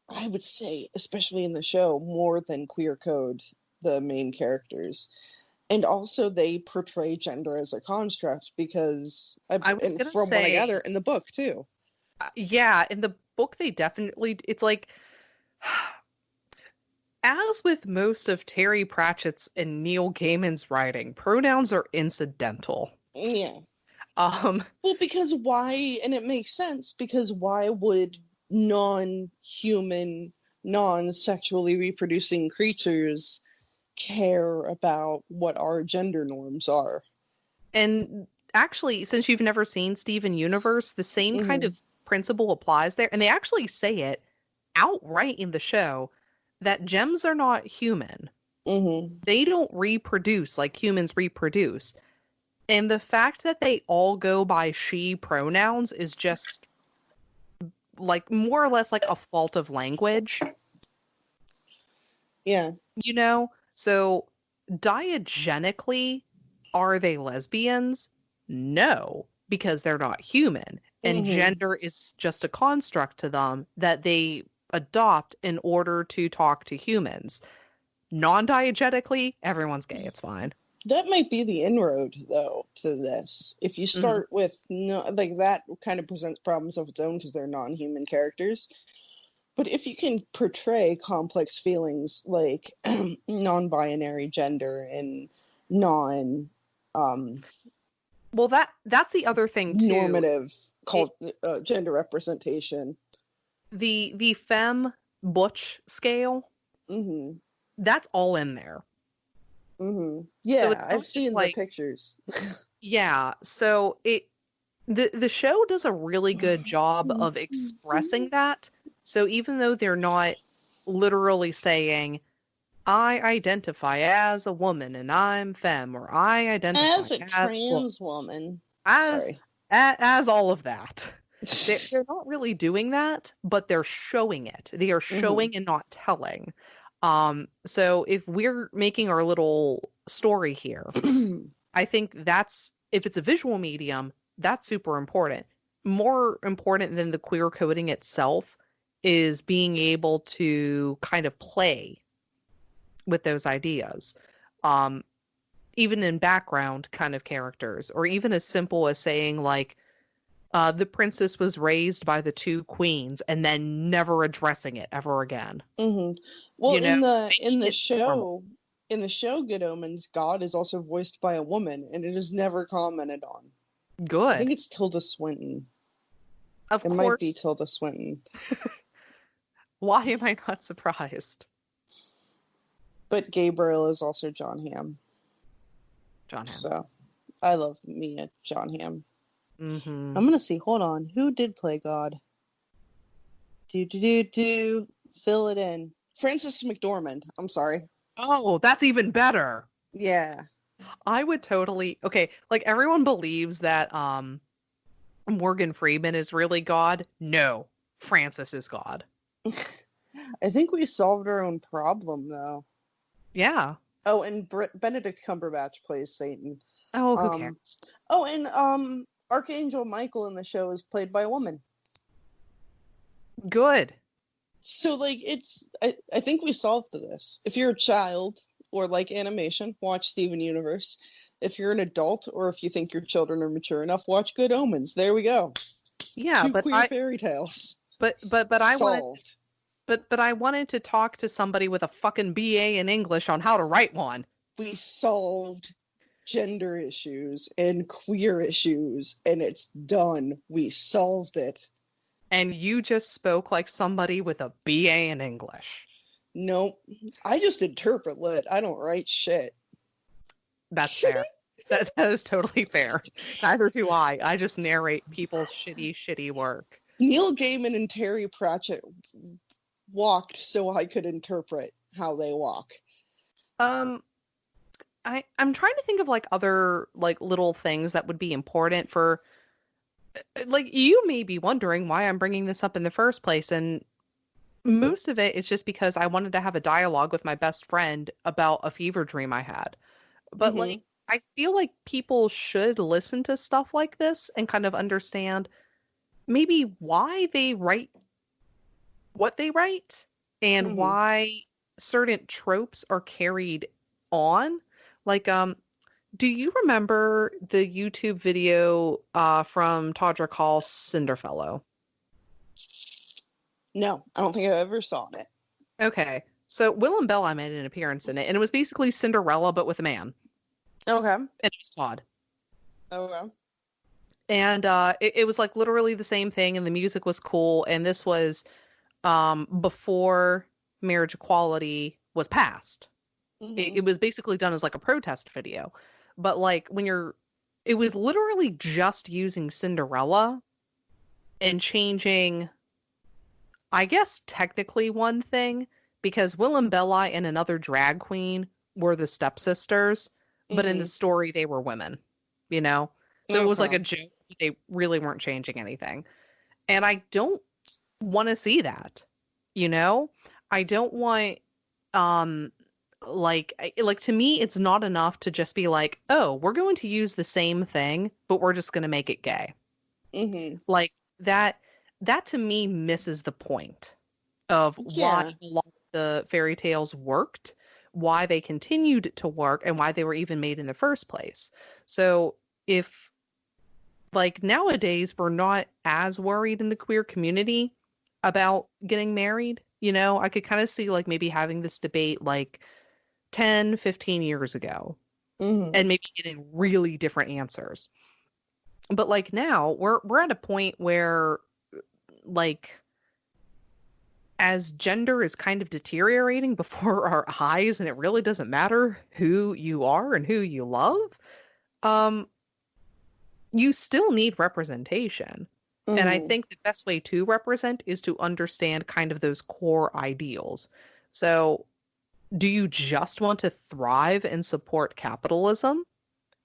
I would say, especially in the show, more than queer code the main characters. And also they portray gender as a construct, because what I gather, in the book too. Yeah, in the book they definitely, it's like, as with most of Terry Pratchett's and Neil Gaiman's writing, pronouns are incidental. Yeah. Well, because why, and it makes sense, because why would non-human, non-sexually reproducing creatures care about what our gender norms are? And actually, since you've never seen Steven Universe, the same kind of principle applies there. And they actually say it outright in the show that gems are not human. They don't reproduce like humans reproduce. And the fact that they all go by she pronouns is just like more or less like a fault of language. Yeah. You know? So diegetically, are they lesbians? No, because they're not human. And gender is just a construct to them that they adopt in order to talk to humans. Non-diegetically, everyone's gay. It's fine. That might be the inroad, though, to this. If you start with that kind of presents problems of its own because they're non-human characters. But if you can portray complex feelings like non-binary gender and Well, that's the other thing too. normative gender representation. The femme butch scale, Mm-hmm. that's all in there. Mm-hmm. So Yeah, it's not I've just seen the like- pictures. Yeah, so the show does a really good job of expressing that. So even though they're not literally saying, I identify as a woman and I'm femme, or I identify As a trans woman. as Sorry. as all of that. They're not really doing that, but they're showing it. They are showing and not telling. So if we're making our little story here, I think that's, if it's a visual medium, that's super important. More important than the queer coding itself is being able to kind of play with those ideas. Even in background kind of characters, or even as simple as saying like, the princess was raised by the two queens and then never addressing it ever again. Mm-hmm. Well, You know, in the it show, Good Omens, God is also voiced by a woman, and it is never commented on. I Good. think it's Tilda Swinton. Of It course. might be Tilda Swinton. Why am I not surprised? But Gabriel is also John Hamm. John Hamm. So, I love me a John Hamm. Mm-hmm. I'm gonna see. Hold on. Who did play God? Fill it in. Frances McDormand. I'm sorry. Oh, that's even better. Yeah. I would totally, okay, like everyone believes that Morgan Freeman is really God. No, Francis is God. I think we solved our own problem, though. Yeah. Oh, and Benedict Cumberbatch plays Satan. Oh, who cares? Oh, and Archangel Michael in the show is played by a woman. Good. So, like, I think we solved this. If you're a child or like animation, watch Steven Universe. If you're an adult or if you think your children are mature enough, watch Good Omens. There we go. Yeah, Two but queer fairy tales. But I wanted, solved. but I wanted to talk to somebody with a fucking BA in English on how to write one. We solved gender issues and queer issues, and it's done. We solved it. And you just spoke like somebody with a BA in English. Nope. I just interpret lit. I don't write shit. That's fair. That is totally fair. Neither do I. I just narrate people's shitty work. Neil Gaiman and Terry Pratchett walked so I could interpret how they walk. I'm trying to think of like other like little things that would be important for, like, you may be wondering why I'm bringing this up in the first place, and most of it is just because I wanted to have a dialogue with my best friend about a fever dream I had. But like, I feel like people should listen to stuff like this and kind of understand maybe why they write what they write and why certain tropes are carried on. Like, do you remember the YouTube video from Todrick Hall's Cinderfellow? No, I don't think I ever saw it. Okay, so Willem Bella made an appearance in it, and it was basically Cinderella but with a man. Okay. And it was Todd. Okay. And it was like literally the same thing, and the music was cool, and this was before marriage equality was passed. It was basically done as like a protest video. But like it was literally just using Cinderella and changing, I guess, technically one thing, because Willem Bella and another drag queen were the stepsisters, but in the story they were women, you know? So it was like a joke. They really weren't changing anything. And I don't want to see that, you know? I don't want, like to me, it's not enough to just be like, oh, we're going to use the same thing, but we're just going to make it gay. Like that to me misses the point of why a lot of the fairy tales worked, why they continued to work, and why they were even made in the first place. So if, like, nowadays we're not as worried in the queer community about getting married, you know, I could kind of see like maybe having this debate like 10, 15 years ago and maybe getting really different answers. But like now we're at a point where like as gender is kind of deteriorating before our eyes and it really doesn't matter who you are and who you love, um you still need representation. And I Mhm. think the best way to represent is to understand kind of those core ideals. So, do you just want to thrive and support capitalism,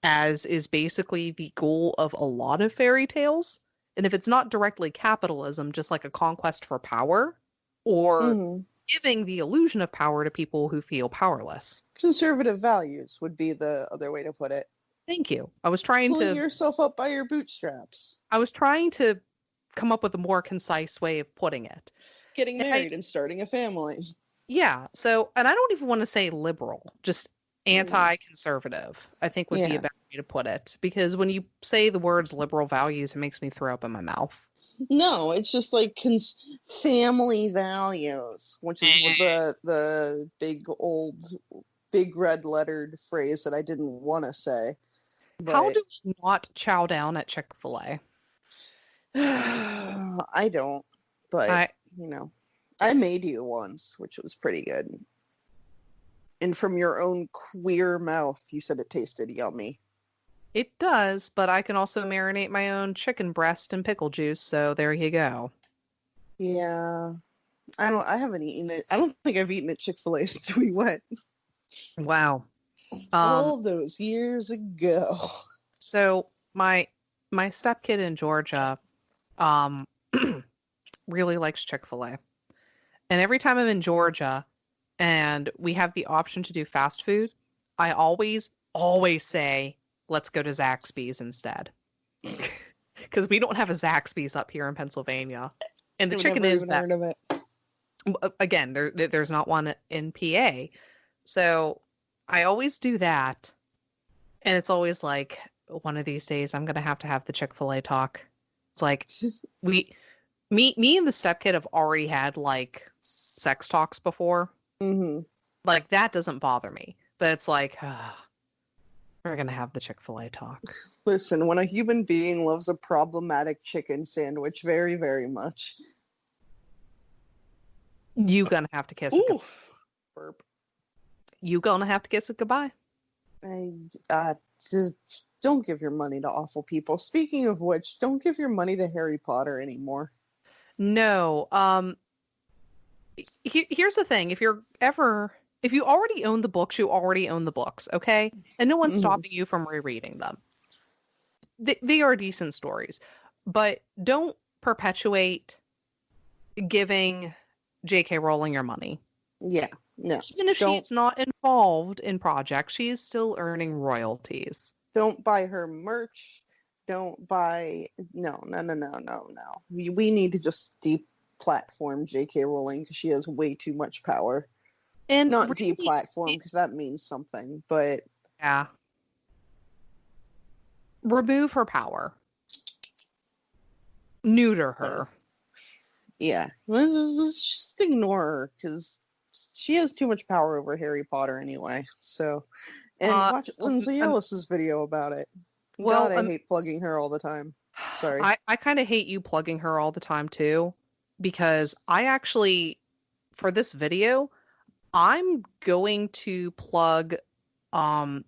as is basically the goal of a lot of fairy tales? And if it's not directly capitalism, just like a conquest for power, or Mhm. giving the illusion of power to people who feel powerless. Conservative values would be the other way to put it. Thank you. Pulling yourself up by your bootstraps. I was trying to come up with a more concise way of putting it. Getting And married and starting a family. yeah, so, and I don't even want to say liberal, just anti-conservative, I think would be a Yeah. better way to put it. Because when you say the words liberal values, it makes me throw up in my mouth. No, it's just like family values, which is what the big red lettered phrase that I didn't want to say. How But do we not chow down at Chick-fil-A? I don't. But I I made you once, which was pretty good. And from your own queer mouth, you said it tasted yummy. It does, but I can also marinate my own chicken breast in pickle juice, so there you go. Yeah. I haven't eaten it. I don't think I've eaten at Chick-fil-A since we went. Wow. All those years ago. So my stepkid in Georgia um really likes Chick-fil-A. And every time I'm in Georgia and we have the option to do fast food, I always say, let's go to Zaxby's instead. Because we don't have a Zaxby's up here in Pennsylvania. And the I've chicken never is even that, heard of it. again, there's not one in PA. So I always do that. And it's always like, one of these days I'm going to have the Chick-fil-A talk. It's like, me and the stepkid have already had like sex talks before. Mm-hmm. Like that doesn't bother me, but it's like we're gonna have the Chick-fil-A talk. Listen, when a human being loves a problematic chicken sandwich very, very much, You gonna have to kiss it. ooh, burp. You gonna have to kiss it goodbye. Don't give your money to awful people. Speaking of which, don't give your money to Harry Potter anymore. No. Here's the thing: if you already own the books, you already own the books, okay? And no one's Mhm. stopping you from rereading them. They are decent stories, but don't perpetuate giving J.K. Rowling your money. Yeah, no. Even if Don't- she's not involved in projects, she's still earning royalties. Don't buy her merch. Don't buy. No. We need to just deplatform J.K. Rowling because she has way too much power. And Not really, deplatform because that means something, but yeah. Remove her power. Neuter her. yeah, let's just ignore her because she has too much power over Harry Potter anyway. So, and watch Lindsay Ellis's video about it. Well, God, I hate plugging her all the time. Sorry. I kind of hate you plugging her all the time too, because I actually, for this video, I'm going to plug a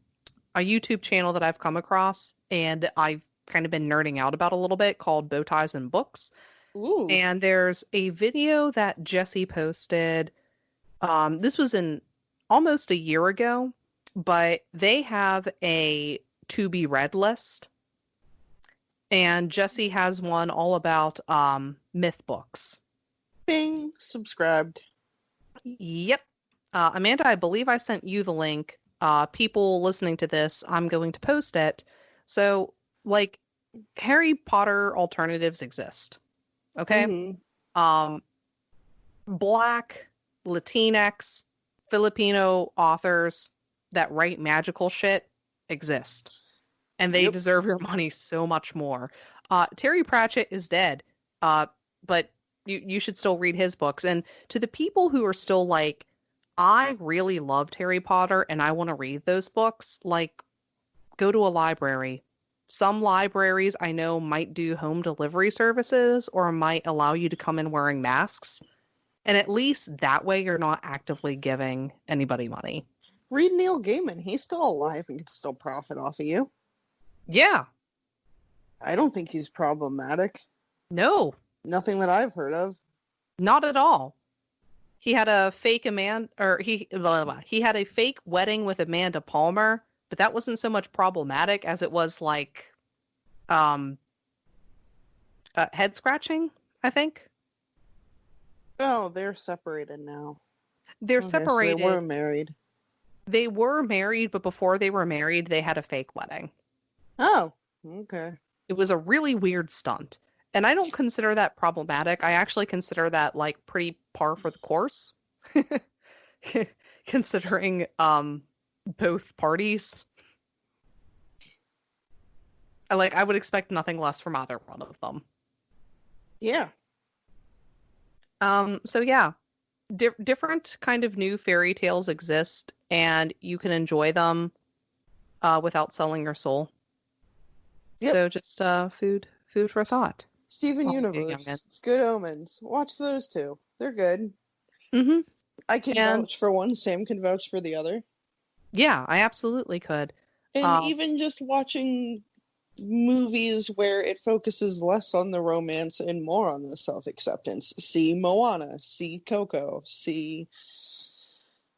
YouTube channel that I've come across and I've kind of been nerding out about a little bit called Bow Ties and Books. Ooh. And there's a video that Jesse posted. This was in almost a year ago, but they have a to be read list. And Jesse has one all about myth books. Bing, subscribed. Yep. Amanda, I believe I sent you the link. People listening to this, I'm going to post it. So, like, Harry Potter alternatives exist. Okay? Mhm. Black, Latinx, Filipino authors that write magical shit exist. And they deserve your money so much more. Terry Pratchett is dead. But you should still read his books. And to the people who are still like, I really loved Harry Potter and I want to read those books, like, go to a library, Some libraries I know might do home delivery services or might allow you to come in wearing masks. And at least that way you're not actively giving anybody money. Read Neil Gaiman. He's still alive and can still profit off of you. Yeah. I don't think he's problematic. No, Nothing that I've heard of. not at all. He had a fake he had a fake wedding with Amanda Palmer, but that wasn't so much problematic as it was like head scratching, I think. Oh, they're separated now. They're Okay, separated. So they were married. They were married, but before they were married, they had a fake wedding. Oh, okay. It was a really weird stunt. And I don't consider that problematic. I actually consider that like pretty par for the course. Considering both parties. I would expect nothing less from either one of them. Yeah. So yeah, different kind of new fairy tales exist, and you can enjoy them without selling your soul. Yep. So just food for thought. Steven Oh, Universe, youngins. Good Omens. Watch those two. They're good. Mm-hmm. I can vouch for one. Sam can vouch for the other. Yeah, I absolutely could. And even just watching movies where it focuses less on the romance and more on the self-acceptance. See Moana, see Coco, see,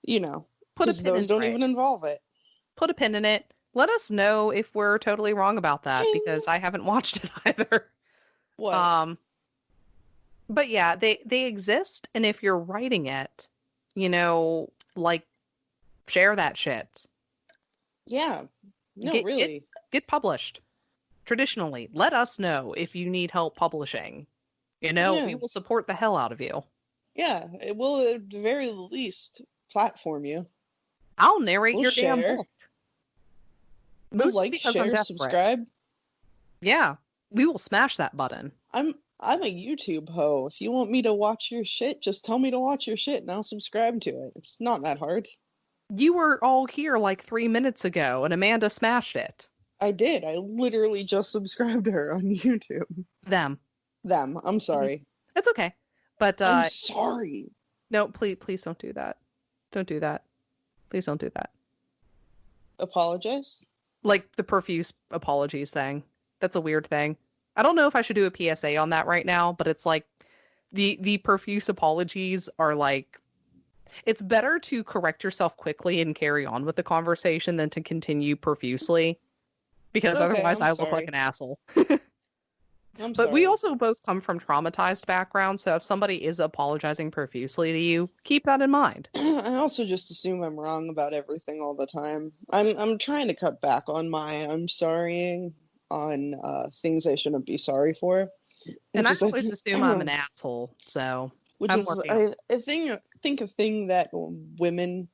Put a because pin those in don't it. even involve it. Put a pin in it. Let us know if we're totally wrong about that, Ping. because I haven't watched it either. What? But yeah, they exist, and if you're writing it, share that shit. Yeah. No, Get- really. Get published. Traditionally, let us know if you need help publishing. Yeah. We will support the hell out of you. Yeah, it will at the very least platform you. I'll narrate We'll your damn share. book. We'll Mostly like, because I'm share, desperate. subscribe. Yeah, we will smash that button. I'm a YouTube hoe. If you want me to watch your shit, just tell me to watch your shit and I'll subscribe to it. It's not that hard. You were all here like 3 minutes ago, and Amanda smashed it. I did. I literally just subscribed to her on YouTube. Them. I'm sorry. It's okay. But I'm sorry. no, please don't do that. Don't do that. Please don't do that. Apologize? Like the profuse apologies thing. That's a weird thing. I don't know if I should do a PSA on that right now, but it's like the profuse apologies are like, it's better to correct yourself quickly and carry on with the conversation than to continue profusely, because Okay, otherwise I'm I look sorry. like an asshole. I'm But we sorry. also both come from traumatized backgrounds, so if somebody is apologizing profusely to you, keep that in mind. I also just assume I'm wrong about everything all the time. I'm trying to cut back on my I'm sorrying on things I shouldn't be sorry for. And I which is, always assume I'm an asshole, so Which I'm is, working on I think a thing that women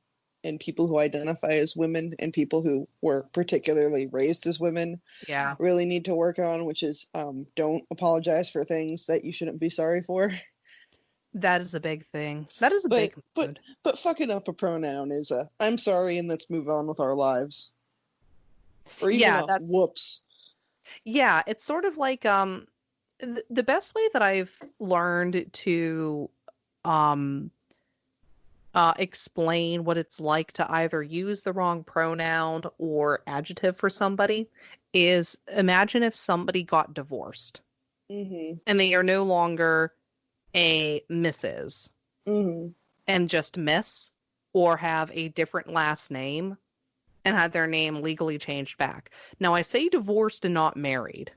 and people who identify as women and people who were particularly raised as women yeah. really need to work on, which is don't apologize for things that you shouldn't be sorry for. That is a big thing. That is a big mood. But fucking up a pronoun is a I'm sorry and let's move on with our lives. Or even Yeah, a that's- whoops. Yeah, it's sort of like the best way that I've learned to explain what it's like to either use the wrong pronoun or adjective for somebody is imagine if somebody got divorced Mm-hmm. and they are no longer a Mrs. Mm-hmm. and just Miss, or have a different last name and had their name legally changed back. Now, I say divorced and not married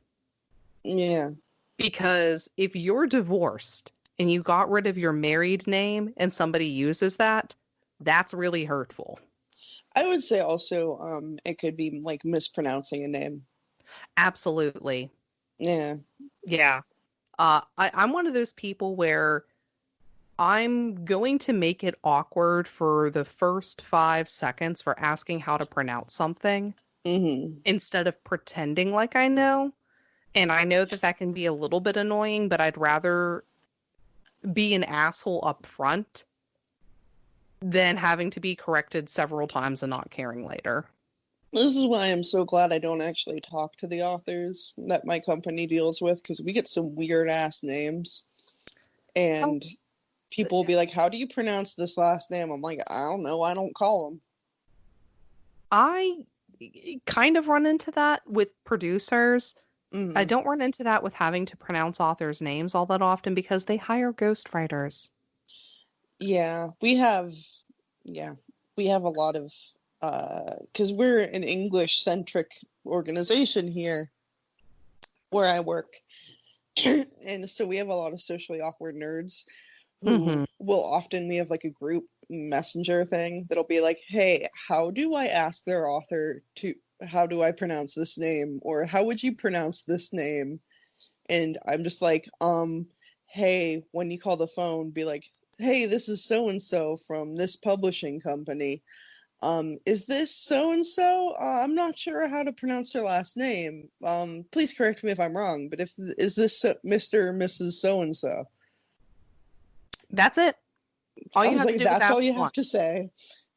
Yeah. because if you're divorced and you got rid of your married name and somebody uses that, that's really hurtful. I would say also it could be like mispronouncing a name. Absolutely. Yeah. Yeah. I'm one of those people where I'm going to make it awkward for the first 5 seconds for asking how to pronounce something Mm-hmm. instead of pretending like I know. And I know that that can be a little bit annoying, but I'd rather be an asshole up front than having to be corrected several times and not caring later. This is why I'm so glad I don't actually talk to the authors that my company deals with, because we get some weird ass names. And people will be like, how do you pronounce this last name? I'm like, I don't know. I don't call them. I kind of run into that with producers. Mhm. I don't run into that with having to pronounce authors' names all that often because they hire ghostwriters. Yeah, we have a lot of, because we're an English-centric organization here where I work. And so we have a lot of socially awkward nerds who we have like a group messenger thing that'll be like, hey, how do I ask their author how do I pronounce this name? Or how would you pronounce this name? And I'm just like, hey, when you call the phone, be like, hey, this is so-and-so from this publishing company. Is this so-and-so? I'm not sure how to pronounce their last name. Please correct me if I'm wrong, but is this Mr. or Mrs. So-and-so? That's it. All I you was have like, to do is that's ask all you have once. to say.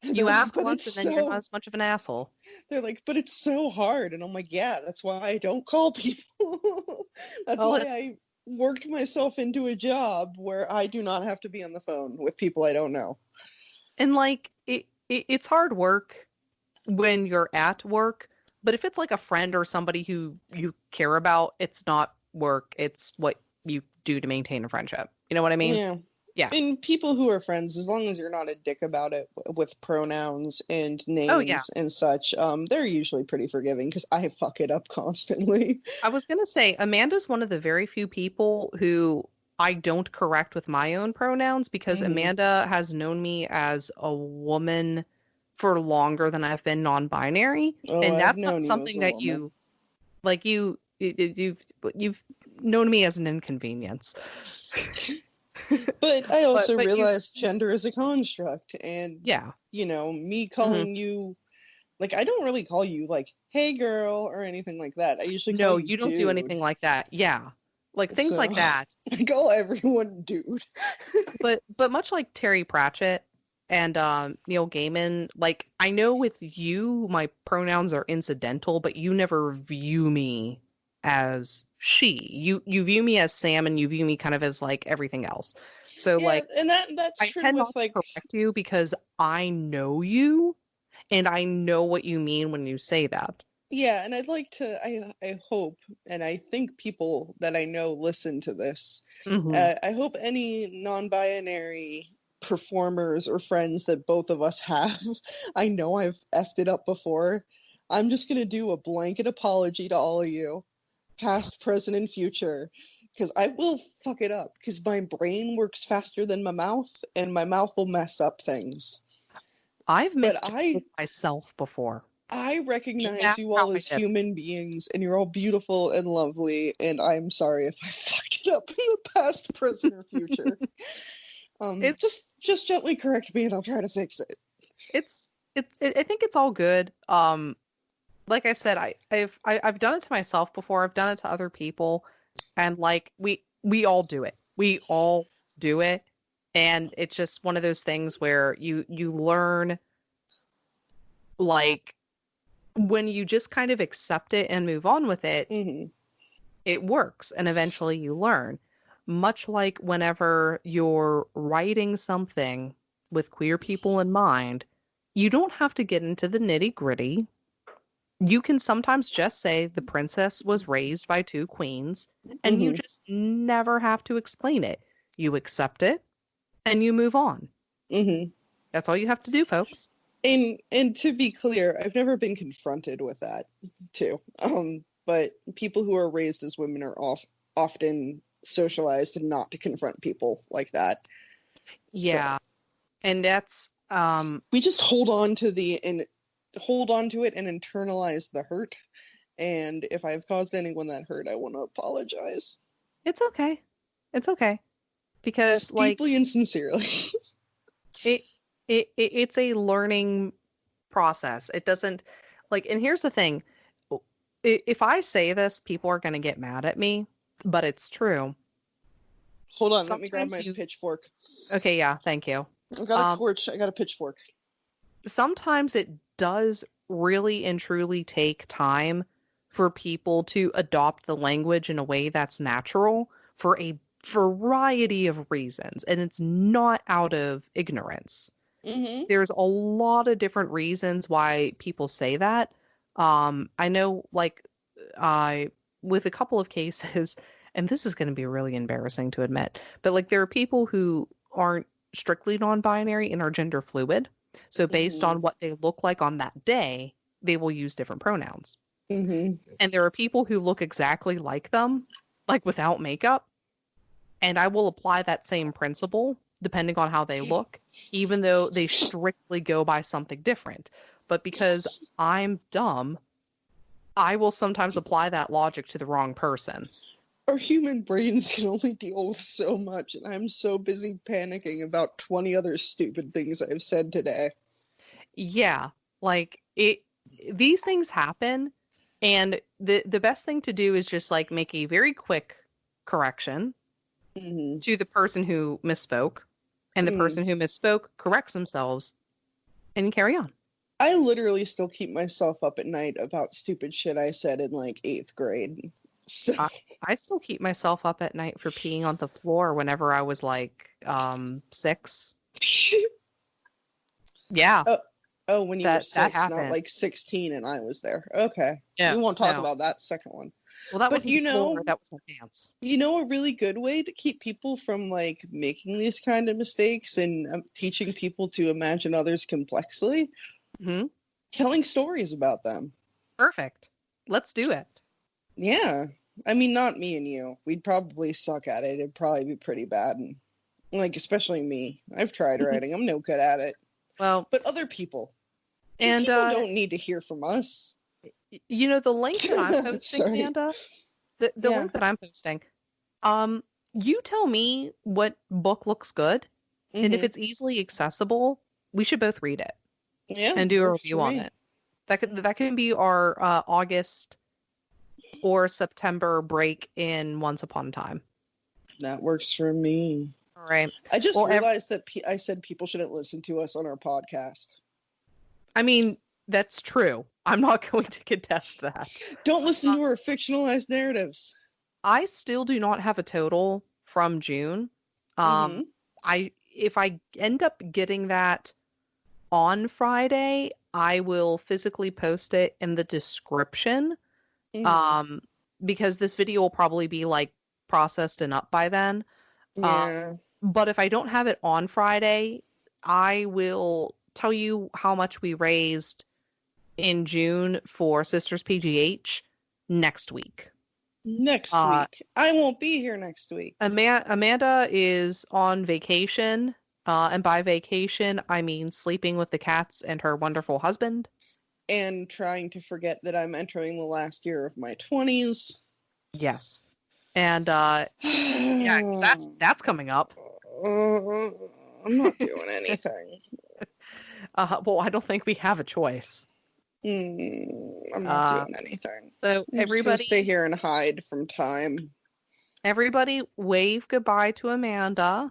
And You they're like, ask "But once, it's and then you're so-" not as much of an asshole. They're like, but it's so hard. And I'm like, yeah, that's why I don't call people. That's Well, why I worked myself into a job where I do not have to be on the phone with people I don't know. And like it's hard work when you're at work, but if it's like a friend or somebody who you care about, it's not work. It's what you do to maintain a friendship. You know what I mean? Yeah. Yeah. And people who are friends, as long as you're not a dick about it with pronouns and names Oh, yeah. and such, they're usually pretty forgiving because I fuck it up constantly. I was gonna say Amanda's one of the very few people who I don't correct with my own pronouns because Mhm. Amanda has known me as a woman for longer than I've been non-binary, Oh, and I've that's not known you as something a that woman. you've known me as an inconvenience. But I also but realized gender is a construct, and yeah. me calling you, like, I don't really call you like, hey girl, or anything like that. I usually call No, you you don't do dude. anything like that. Yeah. Like things So like that. I call everyone dude. But much like Terry Pratchett and Neil Gaiman, like I know with you my pronouns are incidental, but you never view me as she. You view me as Sam, and you view me kind of as like everything else. So Yeah, like and that's I true tend with not to like, correct you because I know you and I know what you mean when you say that. yeah, and I'd like to, I hope, and I think people that I know listen to this. Hmm. I hope any non-binary performers or friends that both of us have, I know I've effed it up before. I'm just gonna do a blanket apology to all of you, past, present, and future, because I will fuck it up, because my brain works faster than my mouth, and my mouth will mess up things. I've But mistaken myself before. I And recognize that's you how all I as did it. human beings, and you're all beautiful and lovely, and I'm sorry if I fucked it up in the past, present, or future. It's Just gently correct me and I'll try to fix it. I think it's all good. Like I said, I've done it to myself before. I've done it to other people, and like we all do it. We all do it, and it's just one of those things where you learn, like when you just kind of accept it and move on with it, Hmm. it works, and eventually you learn. Much like whenever you're writing something with queer people in mind, you don't have to get into the nitty-gritty. You can sometimes just say the princess was raised by two queens, and you Hmm. just never have to explain it. You accept it and you move on. Hmm. That's all you have to do, folks. And to be clear, I've never been confronted with that too. But people who are raised as women are also often socialized not to confront people like that. Yeah. So And that's we just hold on to it and internalize the hurt. And if I've caused anyone that hurt, I want to apologize. it's okay. It's okay. Because like Deeply and sincerely. it's a learning process. It doesn't like, and here's the thing. If I say this, people are going to get mad at me, but it's true. Hold on, let me grab Sometimes my pitchfork. Okay, yeah, thank you. I got a torch, I got a pitchfork. Sometimes it does really and truly take time for people to adopt the language in a way that's natural for a variety of reasons. And it's not out of ignorance. Mm-hmm. There's a lot of different reasons why people say that. I know, like, I with a couple of cases, and this is going to be really embarrassing to admit, but like there are people who aren't strictly non-binary and are gender fluid. So based on what they look like on that day, they will use different pronouns. Mm-hmm. And there are people who look exactly like them, like without makeup, and I will apply that same principle depending on how they look, even though they strictly go by something different. But because I'm dumb, I will sometimes apply that logic to the wrong person. Our human brains can only deal with so much, and I'm so busy panicking about 20 other stupid things I've said today. Yeah, like these things happen, and the best thing to do is just like make a very quick correction to the person who misspoke, and the person who misspoke corrects themselves and carry on. I literally still keep myself up at night about stupid shit I said in like 8th grade. So I still keep myself up at night for peeing on the floor whenever I was like 6. Yeah. Oh, when you were 6, that not happened. like 16 and I was there. Okay. Yeah, We won't talk no. about that second one. Well, that But wasn't the floor, that was my pants. You know, a really good way to keep people from like making these kind of mistakes and teaching people to imagine others complexly? Telling stories about them. Perfect. Let's do it. Yeah. I mean, not me and you. We'd probably suck at it. It'd probably be pretty bad. And, like, especially me. I've tried writing. I'm no good at it. Well, but other people. And people don't need to hear from us. You know, the link that I'm posting, Amanda, the link that I'm posting, you tell me what book looks good, and if it's easily accessible, we should both read it. Yeah. And do a review on it. That can be our August or September break in Once Upon a Time. That works for me. All right. I just realized that I said people shouldn't listen to us on our podcast. I mean, that's true. I'm not going to contest that. Don't listen to our fictionalized narratives. I still do not have a total from June. If I end up getting that on Friday, I will physically post it in the description. Because this video will probably be like processed and up by then. Yeah. But if I don't have it on Friday, I will tell you how much we raised in June for Sisters PGH next week. Next week. I won't be here next week. Amanda is on vacation. And by vacation, I mean sleeping with the cats and her wonderful husband. And trying to forget that I'm entering the last year of my 20s. Yes. And yeah, 'cause that's coming up. I'm not doing anything. Well, I don't think we have a choice. I'm not doing anything. So I'm just gonna stay here and hide from time. Everybody wave goodbye to Amanda.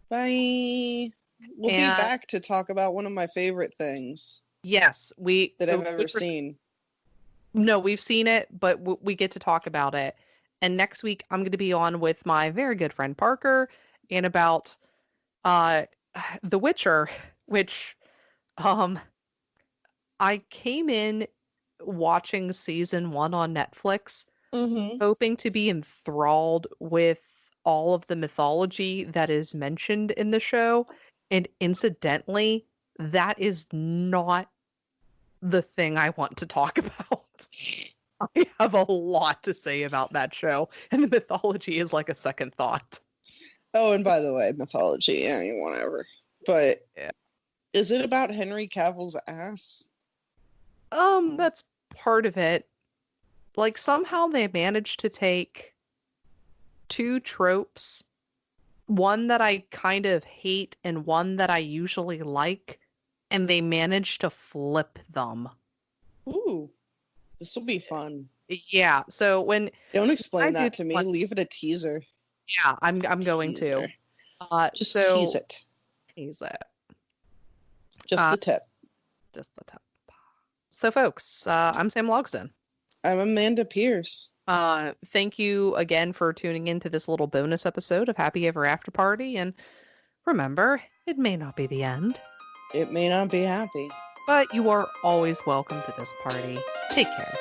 Bye. We'll be back to talk about one of my favorite things. Yes, that I've ever seen. No, we've seen it, but we get to talk about it. And next week, I'm going to be on with my very good friend Parker and about The Witcher, which I came in watching season 1 on Netflix, hoping to be enthralled with all of the mythology that is mentioned in the show. And incidentally, that is not the thing I want to talk about. I have a lot to say about that show, and the mythology is like a second thought. Oh, and by the way, mythology, whatever. But is it about Henry Cavill's ass? That's part of it. Like, somehow they managed to take 2 tropes, one that I kind of hate and one that I usually like, and they managed to flip them. Ooh, this will be fun. Yeah, so when... Don't explain that to me. Leave it a teaser. Yeah, I'm going to. Just tease it. Tease it. Just the tip. Just the tip. So, folks, I'm Sam Logsdon. I'm Amanda Pierce. Thank you again for tuning into this little bonus episode of Happy Ever After Party. And remember, it may not be the end, It may not be happy. but you are always welcome to this party. Take care.